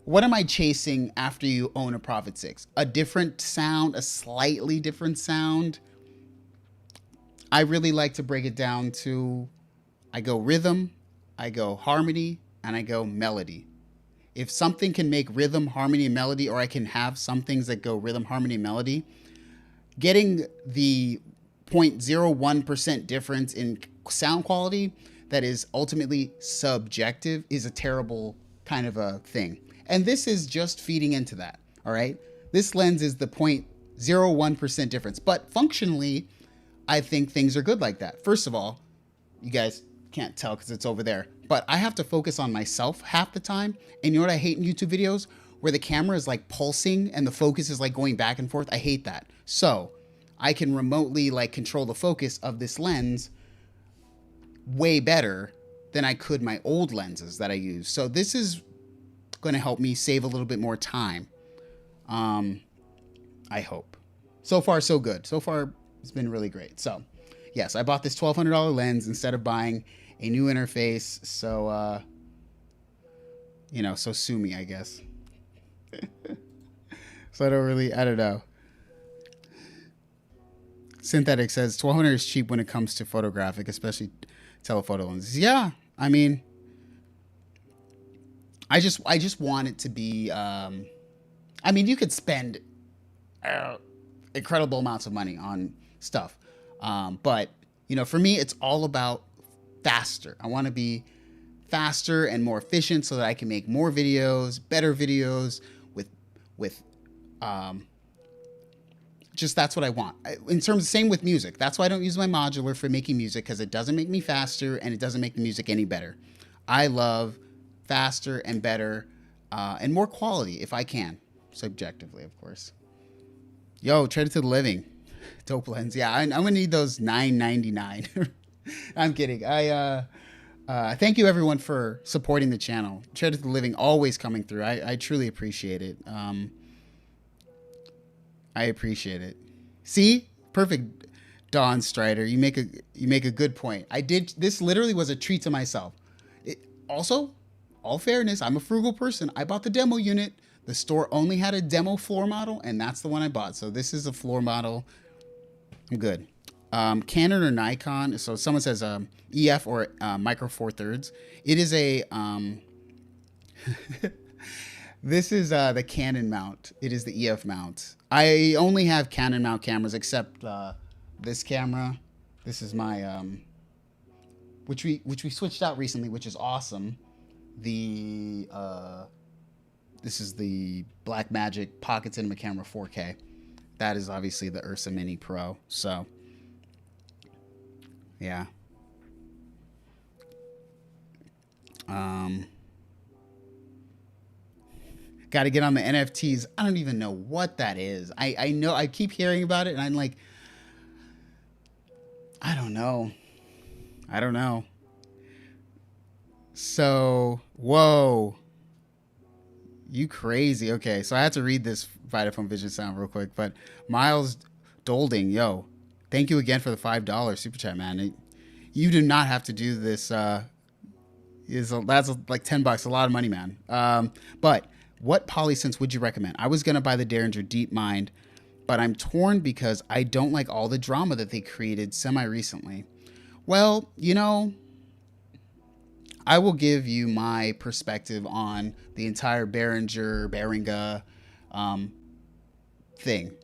what am I chasing after you own a Prophet 6? A different sound, a slightly different sound. I really like to break it down to, I go rhythm, I go harmony, and I go melody. If something can make rhythm, harmony, and melody, or I can have some things that go rhythm, harmony, and melody, getting the 0.01% difference in sound quality that is ultimately subjective is a terrible kind of a thing. And this is just feeding into that, all right? This lens is the 0.01% difference. But functionally, I think things are good like that. First of all, you guys can't tell because it's over there, but I have to focus on myself half the time. And you know what I hate in YouTube videos? Where the camera is like pulsing and the focus is like going back and forth. I hate that. So I can remotely like control the focus of this lens way better than I could my old lenses that I use. So this is going to help me save a little bit more time. I hope. So far, so good. So far, it's been really great. So yes, I bought this $1,200 lens instead of buying a new interface. So, you know, so sue me, I guess. So I don't know. Synthetic says 1,200 is cheap when it comes to photographic, especially telephoto lenses. Yeah, I mean, I just want it to be. I mean, you could spend incredible amounts of money on stuff, but you know, for me, it's all about faster. I want to be faster and more efficient so that I can make more videos, better videos with just that's what I want. In terms of same with music. That's why I don't use my modular for making music, because it doesn't make me faster and it doesn't make the music any better. I love faster and better and more quality if I can, subjectively, of course. Yo, Tread to the Living, dope lens. Yeah, I'm gonna need those $9.99. I'm kidding. Thank you everyone for supporting the channel. Tread to the Living always coming through. I truly appreciate it. I appreciate it. See, perfect, Dawn Strider. You make a good point. This literally was a treat to myself. Also, all fairness, I'm a frugal person. I bought the demo unit. The store only had a demo floor model, and that's the one I bought. So this is a floor model. I'm good. Canon or Nikon. So someone says EF or Micro Four Thirds. It is a this is the Canon mount. It is the EF mount. I only have Canon mount cameras except this camera. This is my which we switched out recently, which is awesome. This is the Blackmagic Pocket Cinema Camera 4K. That is obviously the Ursa Mini Pro. So yeah. Got to get on the NFTs. I don't even know what that is. I know I keep hearing about it and I'm like, I don't know. So, whoa. You crazy. Okay, so I had to read this Vitaphone Vision sound real quick, but Miles Dolding, yo, thank you again for the $5 super chat, man. You do not have to do this. That's like $10, a lot of money, man. But what polysynths would you recommend? I was gonna buy the Derringer DeepMind, but I'm torn because I don't like all the drama that they created semi-recently. Well, you know, I will give you my perspective on the entire Behringer thing.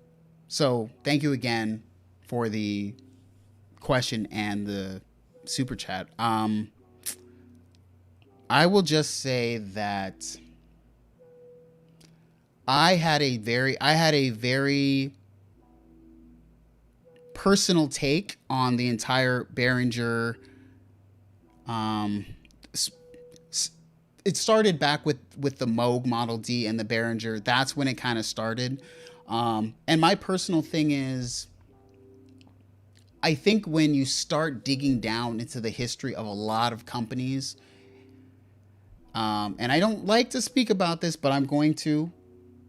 So thank you again for the question and the super chat. I will just say that I had a very personal take on the entire Behringer. Um, it started back with the Moog Model D and the Behringer. That's when it kind of started. And my personal thing is, I think when you start digging down into the history of a lot of companies, and I don't like to speak about this, but I'm going to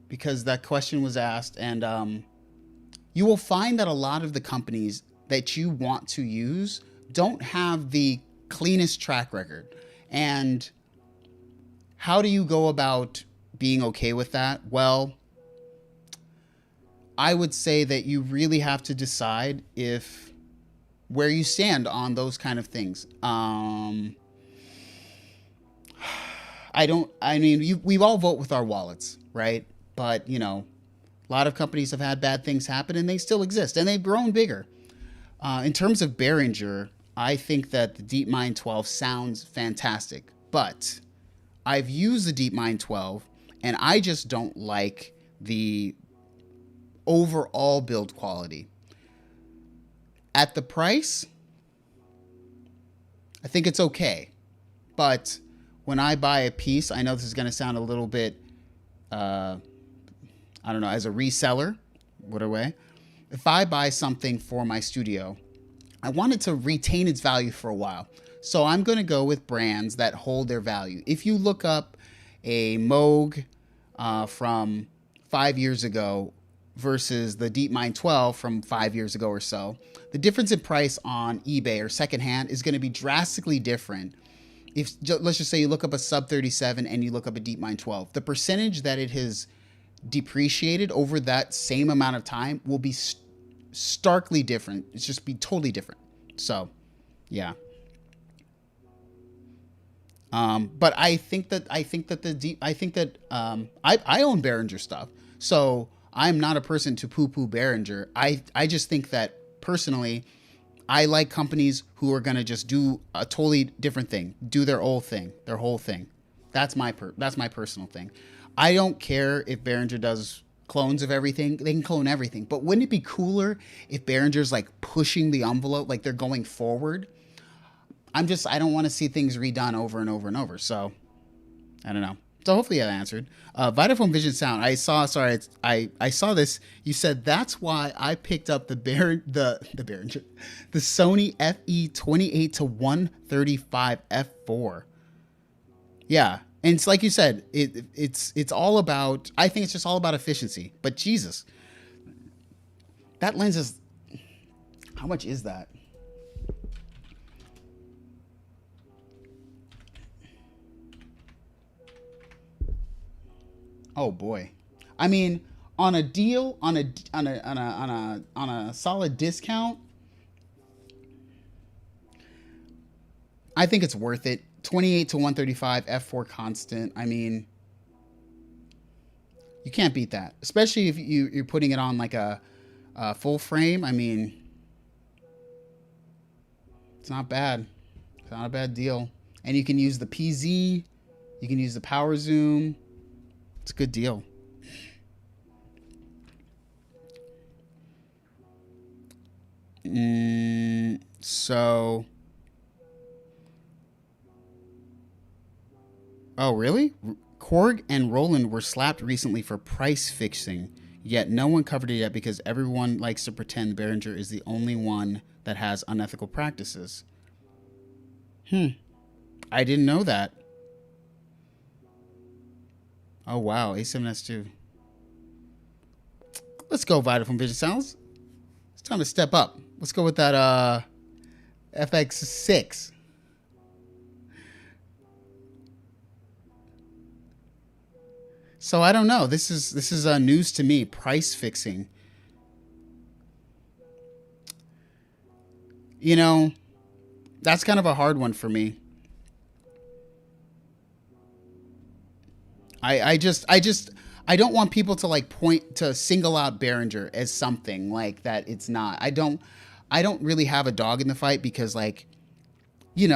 because that question was asked, and you will find that a lot of the companies that you want to use don't have the cleanest track record. And how do you go about being okay with that? Well, I would say that you really have to decide if where you stand on those kind of things. I mean, we all vote with our wallets, right? But, a lot of companies have had bad things happen and they still exist and they've grown bigger. In terms of Behringer, I think that the DeepMind 12 sounds fantastic, but I've used the DeepMind 12 and I just don't like the overall build quality. At the price, I think it's okay. But when I buy a piece, I know this is going to sound a little bit, I don't know, as a reseller, what a way. If I buy something for my studio, I want it to retain its value for a while. So I'm going to go with brands that hold their value. If you look up a Moog from 5 years ago versus the DeepMind 12 from 5 years ago or so, the difference in price on eBay or secondhand is going to be drastically different. If let's just say you look up a Sub 37 and you look up a DeepMind 12, the percentage that it has depreciated over that same amount of time will be starkly different. It's just be totally different. So, yeah. But I think that I own Behringer stuff, so I'm not a person to poo-poo Behringer. I just think that personally, I like companies who are gonna just do a totally different thing, do their whole thing. That's my personal thing. I don't care if Behringer does clones of everything. They can clone everything, but wouldn't it be cooler if Behringer's like pushing the envelope, like they're going forward? I don't want to see things redone over and over and over. So I don't know. So hopefully that answered. Vitaphone Vision Sound. I saw this. You said that's why I picked up the Behringer, the Sony FE 28 to 135 f4. Yeah, and it's like you said. It's all about. I think it's just all about efficiency. But Jesus, that lens is. How much is that? Oh boy. I mean, on a deal, on a solid discount, I think it's worth it. 28 to 135 f4 constant. I mean, you can't beat that, especially if you're putting it on like a full frame. I mean, it's not bad. It's not a bad deal. And you can use the PZ, you can use the power zoom. It's a good deal. So, oh really? Korg and Roland were slapped recently for price fixing, yet no one covered it yet because everyone likes to pretend Behringer is the only one that has unethical practices. I didn't know that. Oh wow, A7S2. Let's go, Vitaphone Vision Sounds. It's time to step up. Let's go with that FX6. So I don't know. This is news to me. Price fixing. That's kind of a hard one for me. I don't want people to like point to single out Behringer as something like that. It's not. I don't really have a dog in the fight because like, in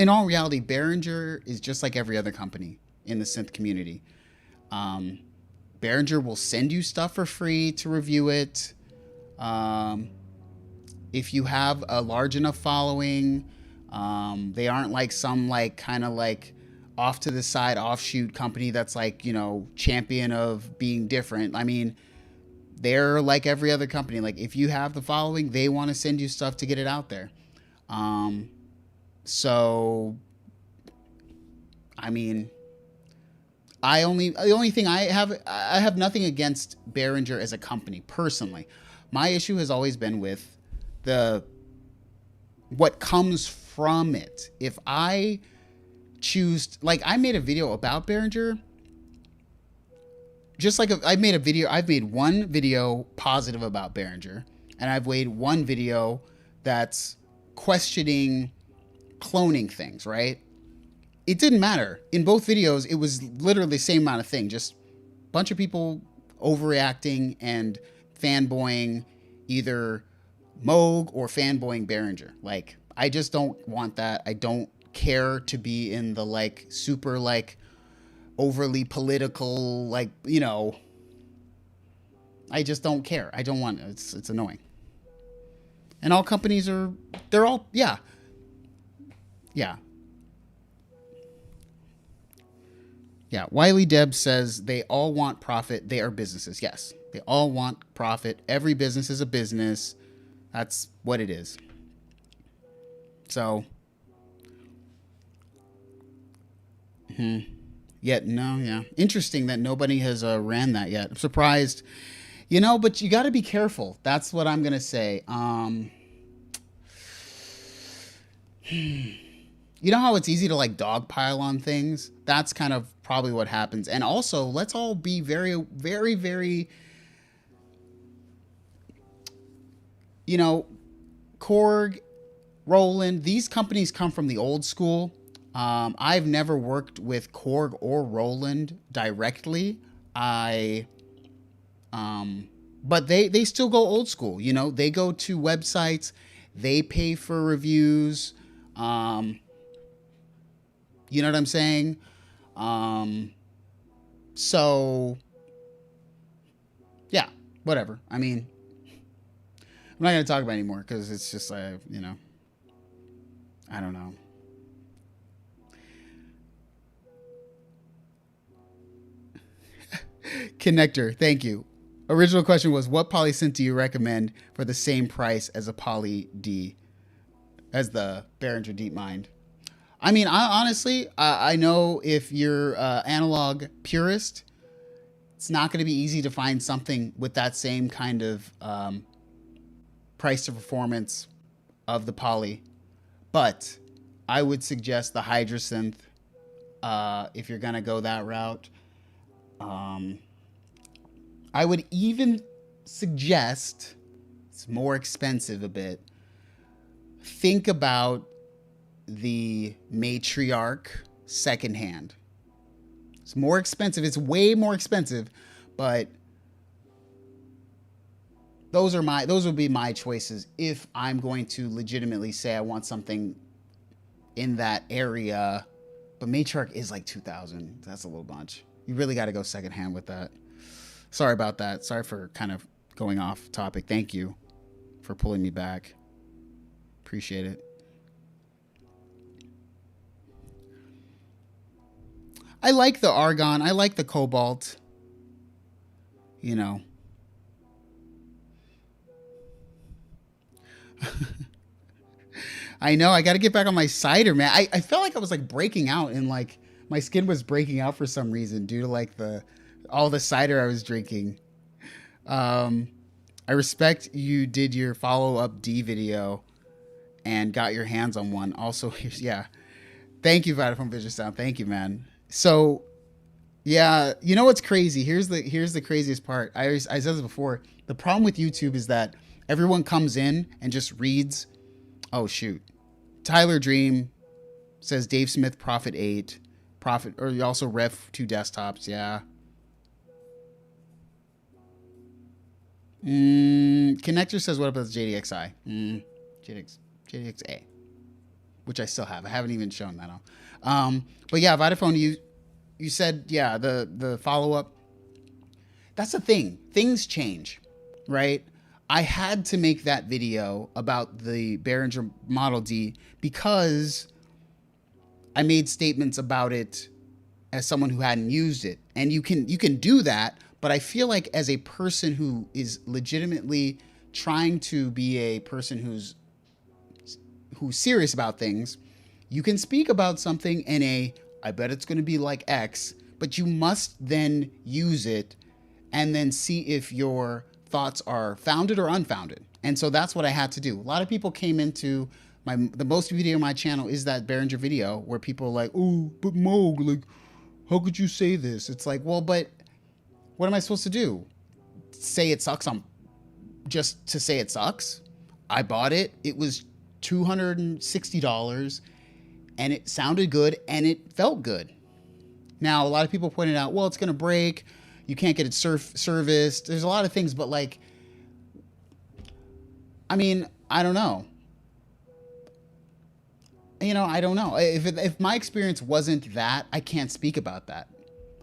all reality, Behringer is just like every other company in the synth community. Behringer will send you stuff for free to review it. If you have a large enough following, they aren't like some like kind of like off to the side offshoot company that's like, you know, champion of being different. I mean, they're like every other company. Like if you have the following, they want to send you stuff to get it out there. So I mean, the only thing I have nothing against Behringer as a company personally. My issue has always been with what comes from it. If I choose, like, I made a video about Behringer, just like I've made one video positive about Behringer, and I've made one video that's questioning cloning things, right? It didn't matter. In both videos, it was literally the same amount of thing. Just a bunch of people overreacting and fanboying either Moog or fanboying Behringer. Like, I just don't want that. I don't care to be in the, like, super, like, overly political, like, you know, I just don't care. I don't want it. It's annoying. And all companies they're all, yeah. Yeah. Yeah, Wiley Deb says they all want profit. They are businesses. Yes, they all want profit. Every business is a business. That's what it is. So, yeah. Interesting that nobody has ran that yet. I'm surprised. You know, but you got to be careful. That's what I'm going to say. You know how it's easy to like dogpile on things? That's kind of probably what happens. And also, let's all be very, very, very, you know, Korg, Roland, these companies come from the old school. I've never worked with Korg or Roland directly. But they still go old school. You know, they go to websites, they pay for reviews. You know what I'm saying? So yeah, whatever. I mean, I'm not going to talk about it anymore because it's just, you know, I don't know. Connector, thank you. Original question was, what polysynth do you recommend for the same price as a Poly D, as the Behringer DeepMind? I mean, I know if you're analog purist, it's not going to be easy to find something with that same kind of price to performance of the Poly. But I would suggest the Hydrasynth if you're going to go that route. I would even suggest, it's more expensive a bit, think about the Matriarch secondhand. It's more expensive. It's way more expensive, but those would be my choices if I'm going to legitimately say I want something in that area. But Matriarch is like 2,000. That's a little bunch. You really got to go secondhand with that. Sorry about that. Sorry for kind of going off topic. Thank you for pulling me back. Appreciate it. I like the argon. I like the cobalt. You know. I know. I got to get back on my cider, man. I felt like I was like breaking out and like my skin was breaking out for some reason due to like all the cider I was drinking. I respect you did your follow-up D video and got your hands on one. Also, yeah. Thank you, Vitaphone Vision Sound. Thank you, man. So, yeah, you know what's crazy? Here's the craziest part. I said this before. The problem with YouTube is that everyone comes in and just reads. Oh shoot, Tyler Dream says Dave Smith Prophet 8, or you also ref 2 desktops. Yeah. Connector says what about the JDXI? JDXA, which I still have. I haven't even shown that off. But yeah, Vitaphone, you said, yeah, the follow-up. that's the thing. Things change, right? I had to make that video about the Behringer Model D because I made statements about it as someone who hadn't used it. And you can do that, but I feel like as a person who is legitimately trying to be a person who's serious about things, you can speak about something in I bet it's going to be like X, but you must then use it and then see if your thoughts are founded or unfounded. And so that's what I had to do. A lot of people came into the most video on my channel is that Behringer video where people are like, oh, but Moog, like, how could you say this? It's like, well, but what am I supposed to do? Say it sucks just to say it sucks? I bought it. It was $260 and it sounded good and it felt good. Now, a lot of people pointed out, well, it's going to break. You can't get it serviced. There's a lot of things, but like, I mean, I don't know. You know, I don't know. If my experience wasn't that, I can't speak about that.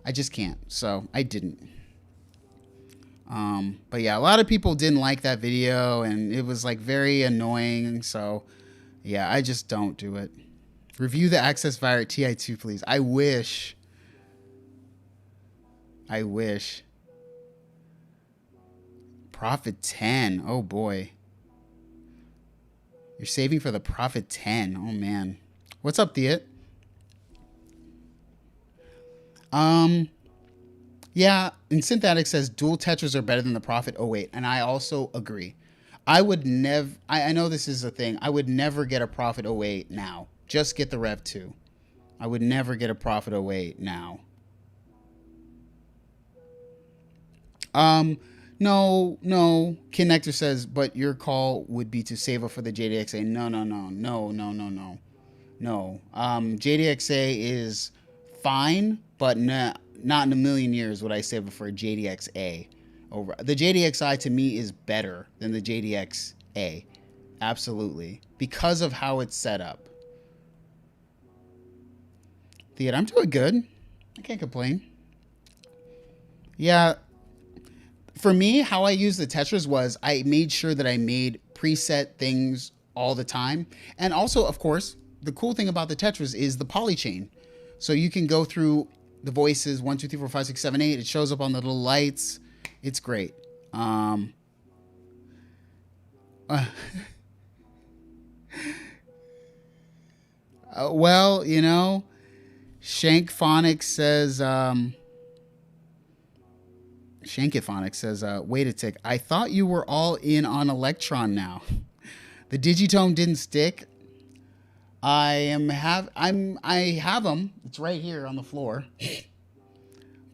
I just can't. So I didn't. But yeah, a lot of people didn't like that video and it was like very annoying. So yeah, I just don't do it. Review the Access Virate TI2, please. I wish. Prophet 10. Oh boy. You're saving for the Prophet 10. Oh man. What's up, Theat? Yeah, and Synthetic says dual Tetras are better than the Prophet 08, and I also agree. I would never, I know this is a thing, I would never get a Prophet 08 now. Just get the Rev 2. I would never get a Prophet 08 now. No. Connector says, but your call would be to save up for the JDXA. No. JDXA is fine, but not in a million years would I save up for a JDXA. The JDXI to me is better than the JDXA. Absolutely. Because of how it's set up. Theater, I'm doing good. I can't complain. Yeah. For me, how I used the Tetras was I made sure that I made preset things all the time. And also, of course, the cool thing about the Tetras is the polychain. So you can go through the voices 1, 2, 3, 4, 5, 6, 7, 8. It shows up on the little lights. It's great. Well, you know, Shankphonics says, wait a tick. I thought you were all in on Electron now. The Digitone didn't stick. I have them. It's right here on the floor.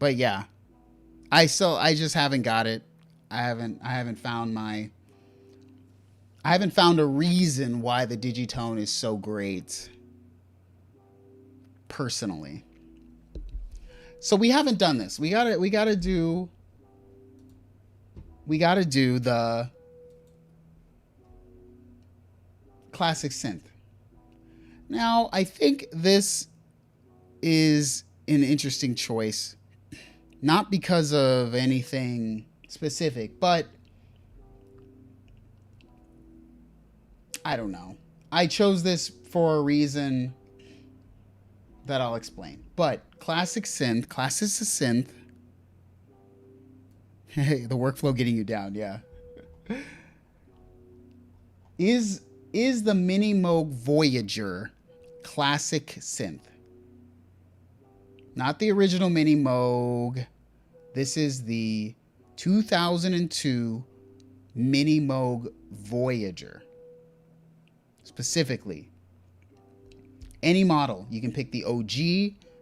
But yeah, I just haven't got it. I haven't found a reason why the Digitone is so great. Personally. So we haven't done this. We gotta do the classic synth. Now, I think this is an interesting choice, not because of anything specific, but I don't know. I chose for a reason that I'll explain. But classic synth. Hey, the workflow getting you down, yeah. Is the Mini Moog Voyager classic synth? Not the original Mini Moog. This is the 2002 Mini Moog Voyager. Specifically. Any model. You can pick the OG,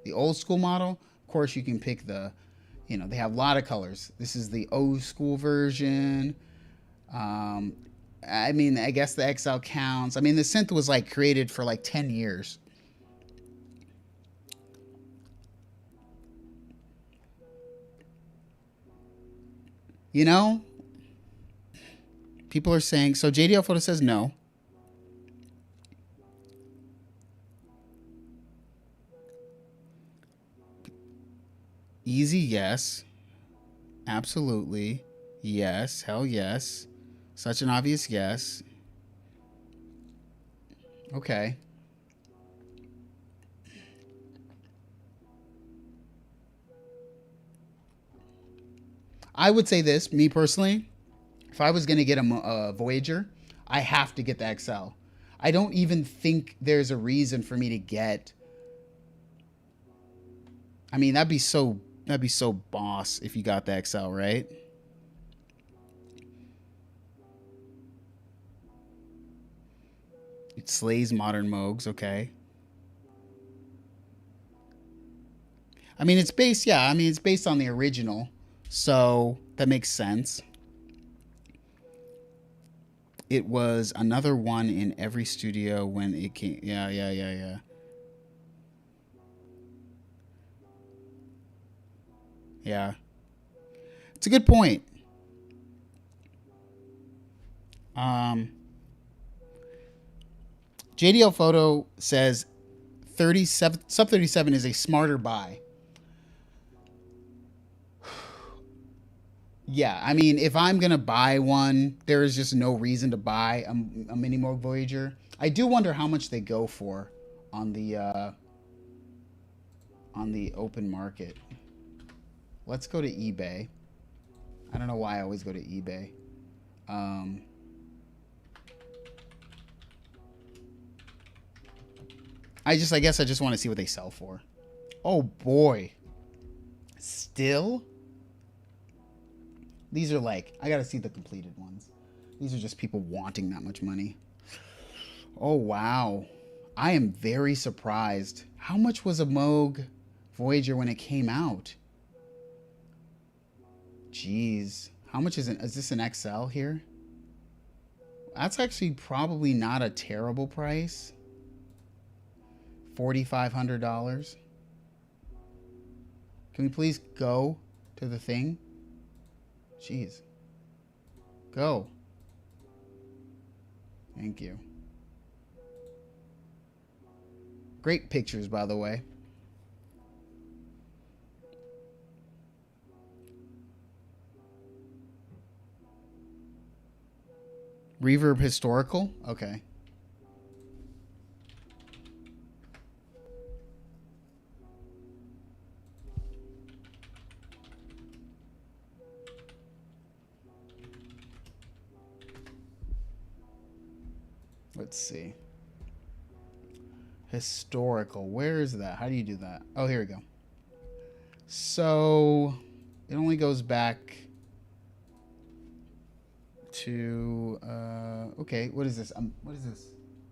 the old school model. Of course, you can pick they have a lot of colors. This is the old school version. I mean, I guess the XL counts. I mean, the synth was like created for like 10 years. You know, people are saying, so JDL Photo says no. Easy, yes. Absolutely. Yes. Hell yes. Such an obvious yes. Okay. I would say this, me personally, if I was going to get a Voyager, I have to get the XL. I don't even think there's a reason for me to get. I mean, that'd be so boss if you got the XL, right? It slays modern Moogs, okay. I mean, it's based, yeah, I mean, it's based on the original, so that makes sense. It was another one in every studio when it came. Yeah, yeah, yeah, yeah. Yeah. It's a good point. Um, JDL Photo says 37 sub 37 is a smarter buy. Yeah, I mean, if I'm gonna buy one, there is just no reason to buy a Mini Moog Voyager. I do wonder how much they go for on the open market. Let's go to eBay. I don't know why I always go to eBay. Um, I guess I just want to see what they sell for. Oh boy. Still? These are like, I gotta see the completed ones. These are just people wanting that much money. Oh wow. I am very surprised. How much was a Moog Voyager when it came out? Jeez. How much is this an XL here? That's actually probably not a terrible price. $4,500. Can we please go to the thing? Jeez. Go. Thank you. Great pictures, by the way. Reverb historical? Okay. Let's see. Historical. Where is that? How do you do that? Oh, here we go. So it only goes back to okay, what is this? What is this?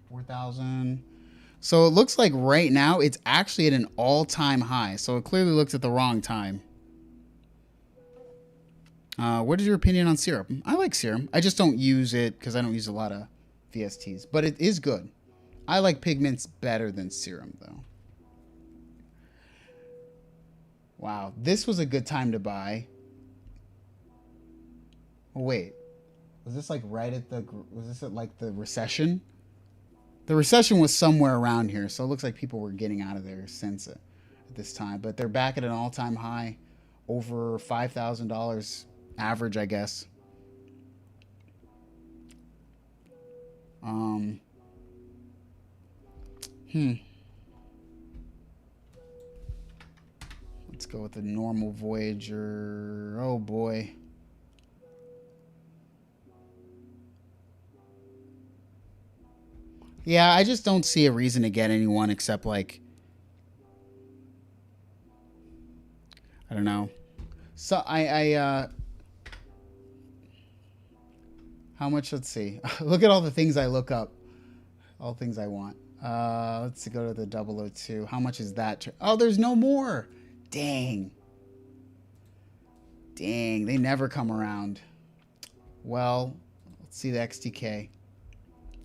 4,000. So it looks like right now it's actually at an all-time high. So it clearly looks at the wrong time. What is your opinion on Serum? I like Serum. I just don't use it because I don't use a lot of VSTs, but it is good. I like Pigments better than Serum, though. Wow, this was a good time to buy. Oh, wait. Was this like right at the... Was this at like the recession? The recession was somewhere around here, so it looks like people were getting out of there since at this time. But they're back at an all-time high. Over $5,000 average, I guess. Let's go with the normal Voyager. Oh boy. Yeah, I just don't see a reason to get anyone except like, I don't know. So how much? Let's see. Look at all the things I look up. All the things I want. Let's go to the 002. How much is that? Oh, there's no more. Dang. Dang, they never come around. Well, let's see the XTK.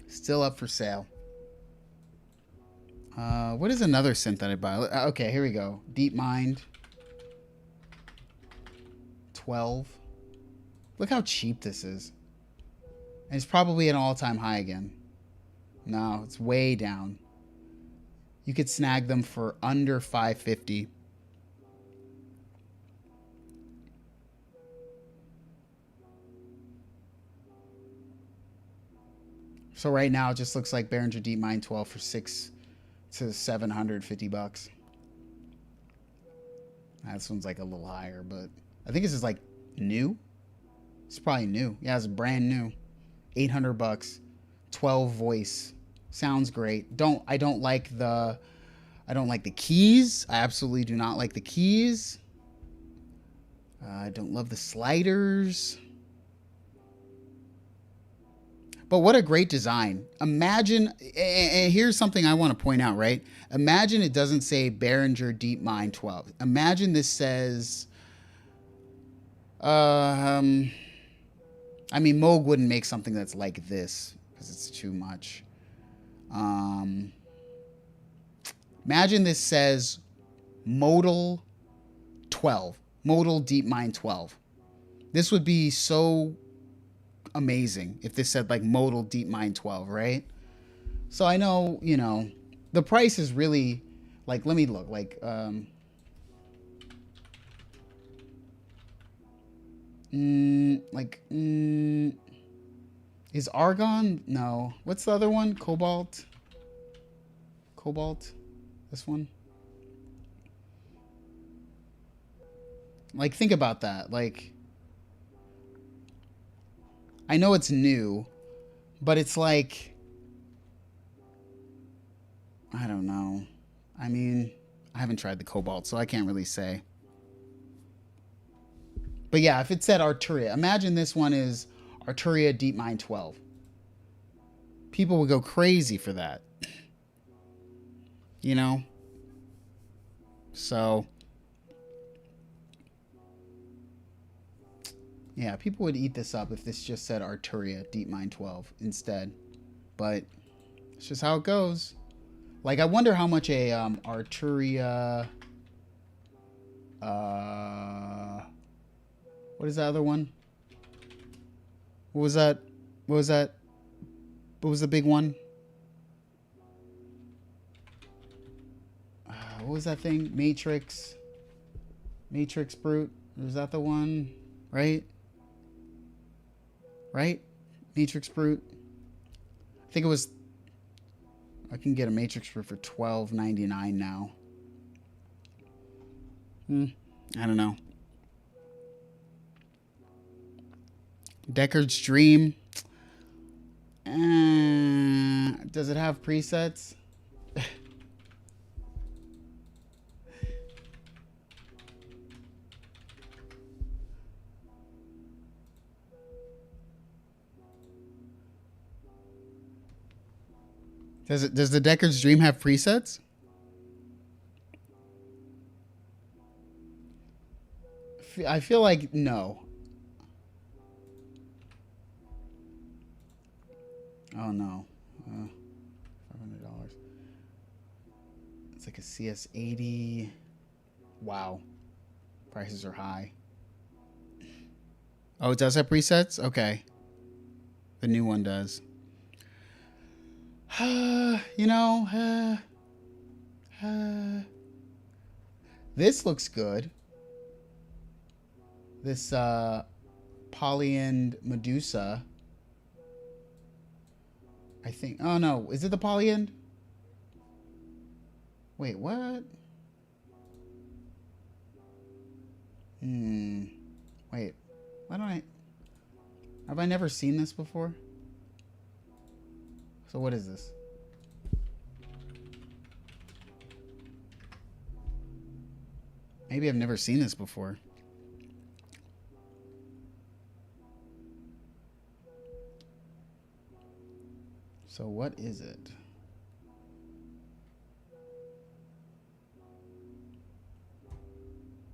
Still up for sale. What is another synth that I buy? Okay, here we go. Deep Mind. 12. Look how cheap this is. And it's probably an all-time high again. No, it's way down. You could snag them for under $550. So right now it just looks like Behringer DeepMind 12 for $600 to $750. This one's like a little higher, but I think this is like new. It's probably new. Yeah, it's brand new. $800. 12 voice. Sounds great. I don't like the keys. I absolutely do not like the keys. I don't love the sliders. But what a great design. Imagine, and here's something I want to point out, right? Imagine it doesn't say Behringer DeepMind 12. Imagine this says, I mean, Moog wouldn't make something that's like this because it's too much. Imagine this says Modal 12, Modal DeepMind 12. This would be so amazing if this said like Modal DeepMind 12, right? So I know, you know, the price is really like, let me look like, is Argon? No. What's the other one? Cobalt? This one? Like, think about that. Like, I know it's new, but it's like, I don't know. I mean, I haven't tried the Cobalt, so I can't really say. But yeah, if it said Arturia, imagine this one is Arturia DeepMind 12. People would go crazy for that. You know? So, yeah, people would eat this up if this just said Arturia DeepMind 12 instead. But it's just how it goes. Like, I wonder how much a Arturia... what is that other one? What was that? What was that? What was the big one? What was that thing? Matrix Brute. Was that the one? Right? Matrix Brute. I think it was. I can get a Matrix Brute for $12.99 now. I don't know. Deckard's Dream. Does it have presets? Does the Deckard's Dream have presets? I feel like no. Oh no. $500. It's like a CS80. Wow. Prices are high. Oh, it does have presets? Okay. The new one does. You know, this looks good. This Polyend Medusa. I think. Oh no, is it the Polyend? Wait, what? Wait. Why don't I? Have I never seen this before? So what is this? Maybe I've never seen this before. So what is it?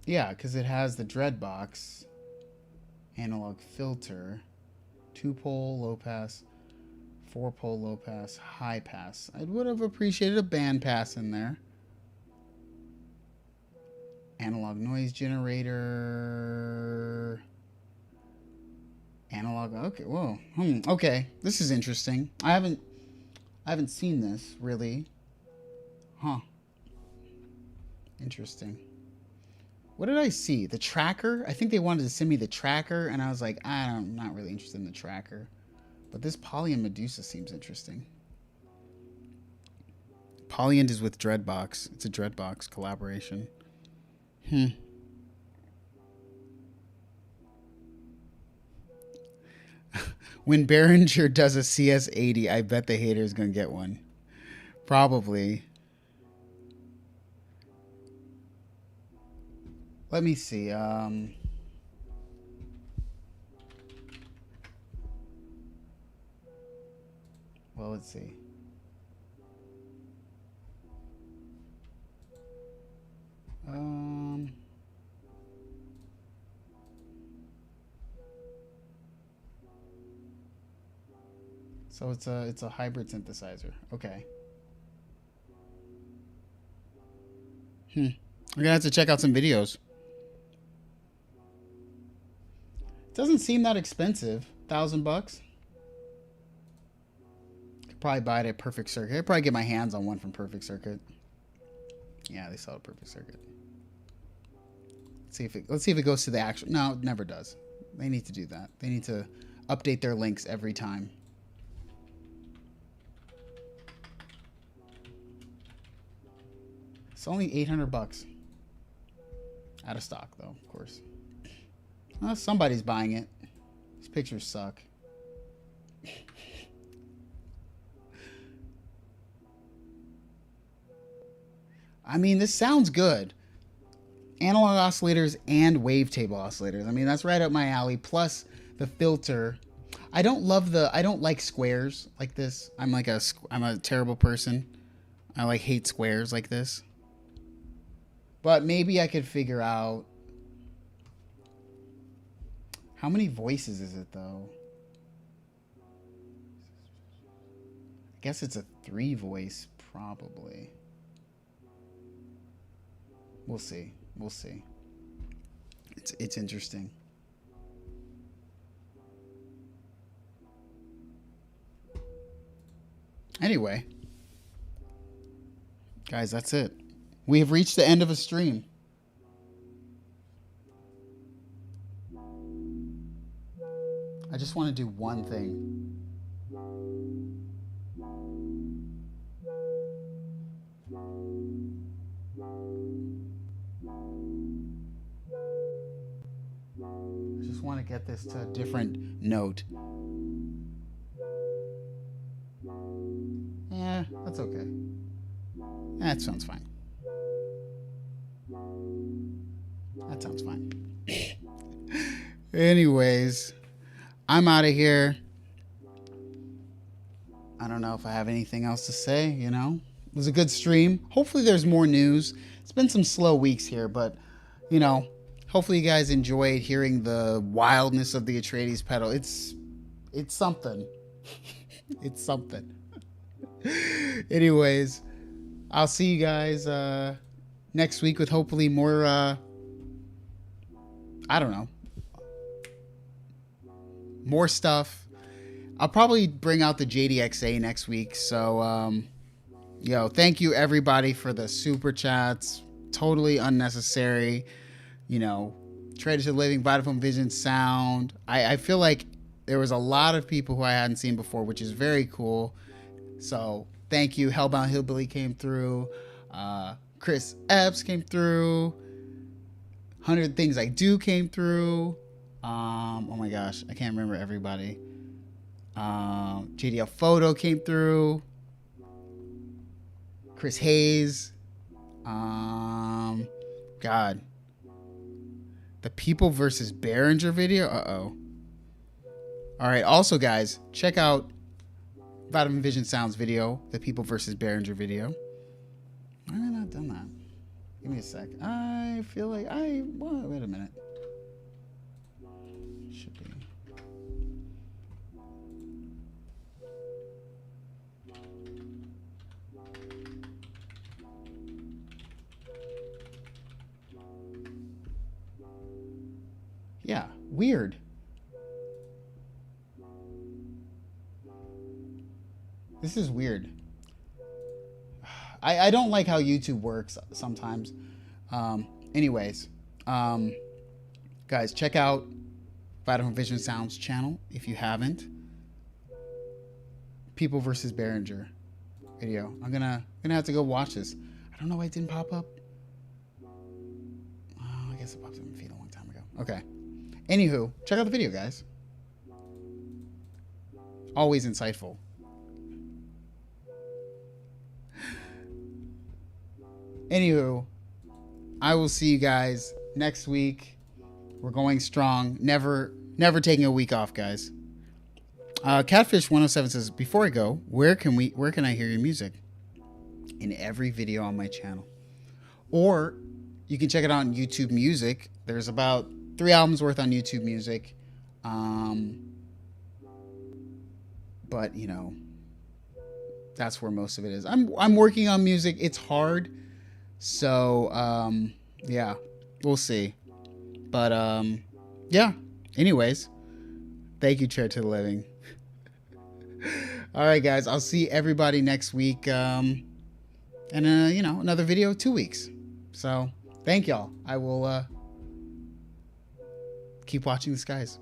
Yeah, because it has the dread box, analog filter, 2-pole low pass, 4-pole low pass, high pass. I would have appreciated a band pass in there. Analog noise generator. Analog. Okay. Whoa. Okay. This is interesting. I haven't seen this really. Huh. Interesting. What did I see? The tracker? I think they wanted to send me the tracker, and I was like, I'm not really interested in the tracker. But this Polly and Medusa seems interesting. Polly is with Dreadbox. It's a Dreadbox collaboration. When Behringer does a CS80, I bet the hater is going to get one. Probably. Let me see. Well, let's see. So it's a hybrid synthesizer. Okay. We're gonna have to check out some videos. Doesn't seem that expensive. $1,000. Could probably buy it at Perfect Circuit. I'd probably get my hands on one from Perfect Circuit. Yeah, they sell a Perfect Circuit. Let's see if it goes to the actual. No, it never does. They need to do that. They need to update their links every time. It's only $800. Out of stock, though, of course. Well, somebody's buying it. These pictures suck. I mean, this sounds good. Analog oscillators and wavetable oscillators. I mean, that's right up my alley. Plus the filter. I don't like squares like this. I'm a terrible person. I hate squares like this. But maybe I could figure out. How many voices is it though? I guess it's a 3 voice probably. We'll see. We'll see. It's interesting. Anyway, guys, that's it. We have reached the end of a stream. I just want to do one thing. I just want to get this to a different note. Yeah, that's okay. That sounds fine. That sounds fine. Anyways, I'm out of here. I don't know if I have anything else to say, you know. It was a good stream. Hopefully there's more news. It's been some slow weeks here, but, you know, hopefully you guys enjoyed hearing the wildness of the Atreides pedal. It's something. It's something. Anyways, I'll see you guys next week with hopefully more, I don't know, more stuff. I'll probably bring out the JDXA next week. So, thank you everybody for the super chats. Totally unnecessary. You know, Traders of Living, Vodafone Vision Sound. I feel like there was a lot of people who I hadn't seen before, which is very cool. So thank you. Hellbound Hillbilly came through. Chris Epps came through. 100 Things I Do came through. Oh my gosh, I can't remember everybody. JDL Photo came through. Chris Hayes. God. The People versus Behringer video. Uh-oh. All right. Also, guys, check out Vitamin Vision Sound's video, The People versus Behringer video. Why have I not done that? Give me a sec. I feel like wait a minute. Should be. Yeah, weird. This is weird. I don't like how YouTube works sometimes. Anyways, guys, check out Vitamin Vision Sound's channel if you haven't. People versus Behringer video. I'm gonna have to go watch this. I don't know why it didn't pop up. Oh, I guess it popped up in my feed a long time ago. Okay. Anywho, check out the video, guys. Always insightful. Anywho, I will see you guys next week. We're going strong. Never taking a week off, guys. Catfish 107 says, before I go, where can I hear your music? In every video on my channel. Or you can check it out on YouTube Music. There's about 3 albums worth on YouTube Music. But you know, that's where most of it is. I'm working on music. It's hard. So yeah, we'll see. But yeah. Anyways, thank you, Chair to the Living. All right, guys. I'll see everybody next week. And you know, another video 2 weeks. So thank y'all. I will keep watching the skies.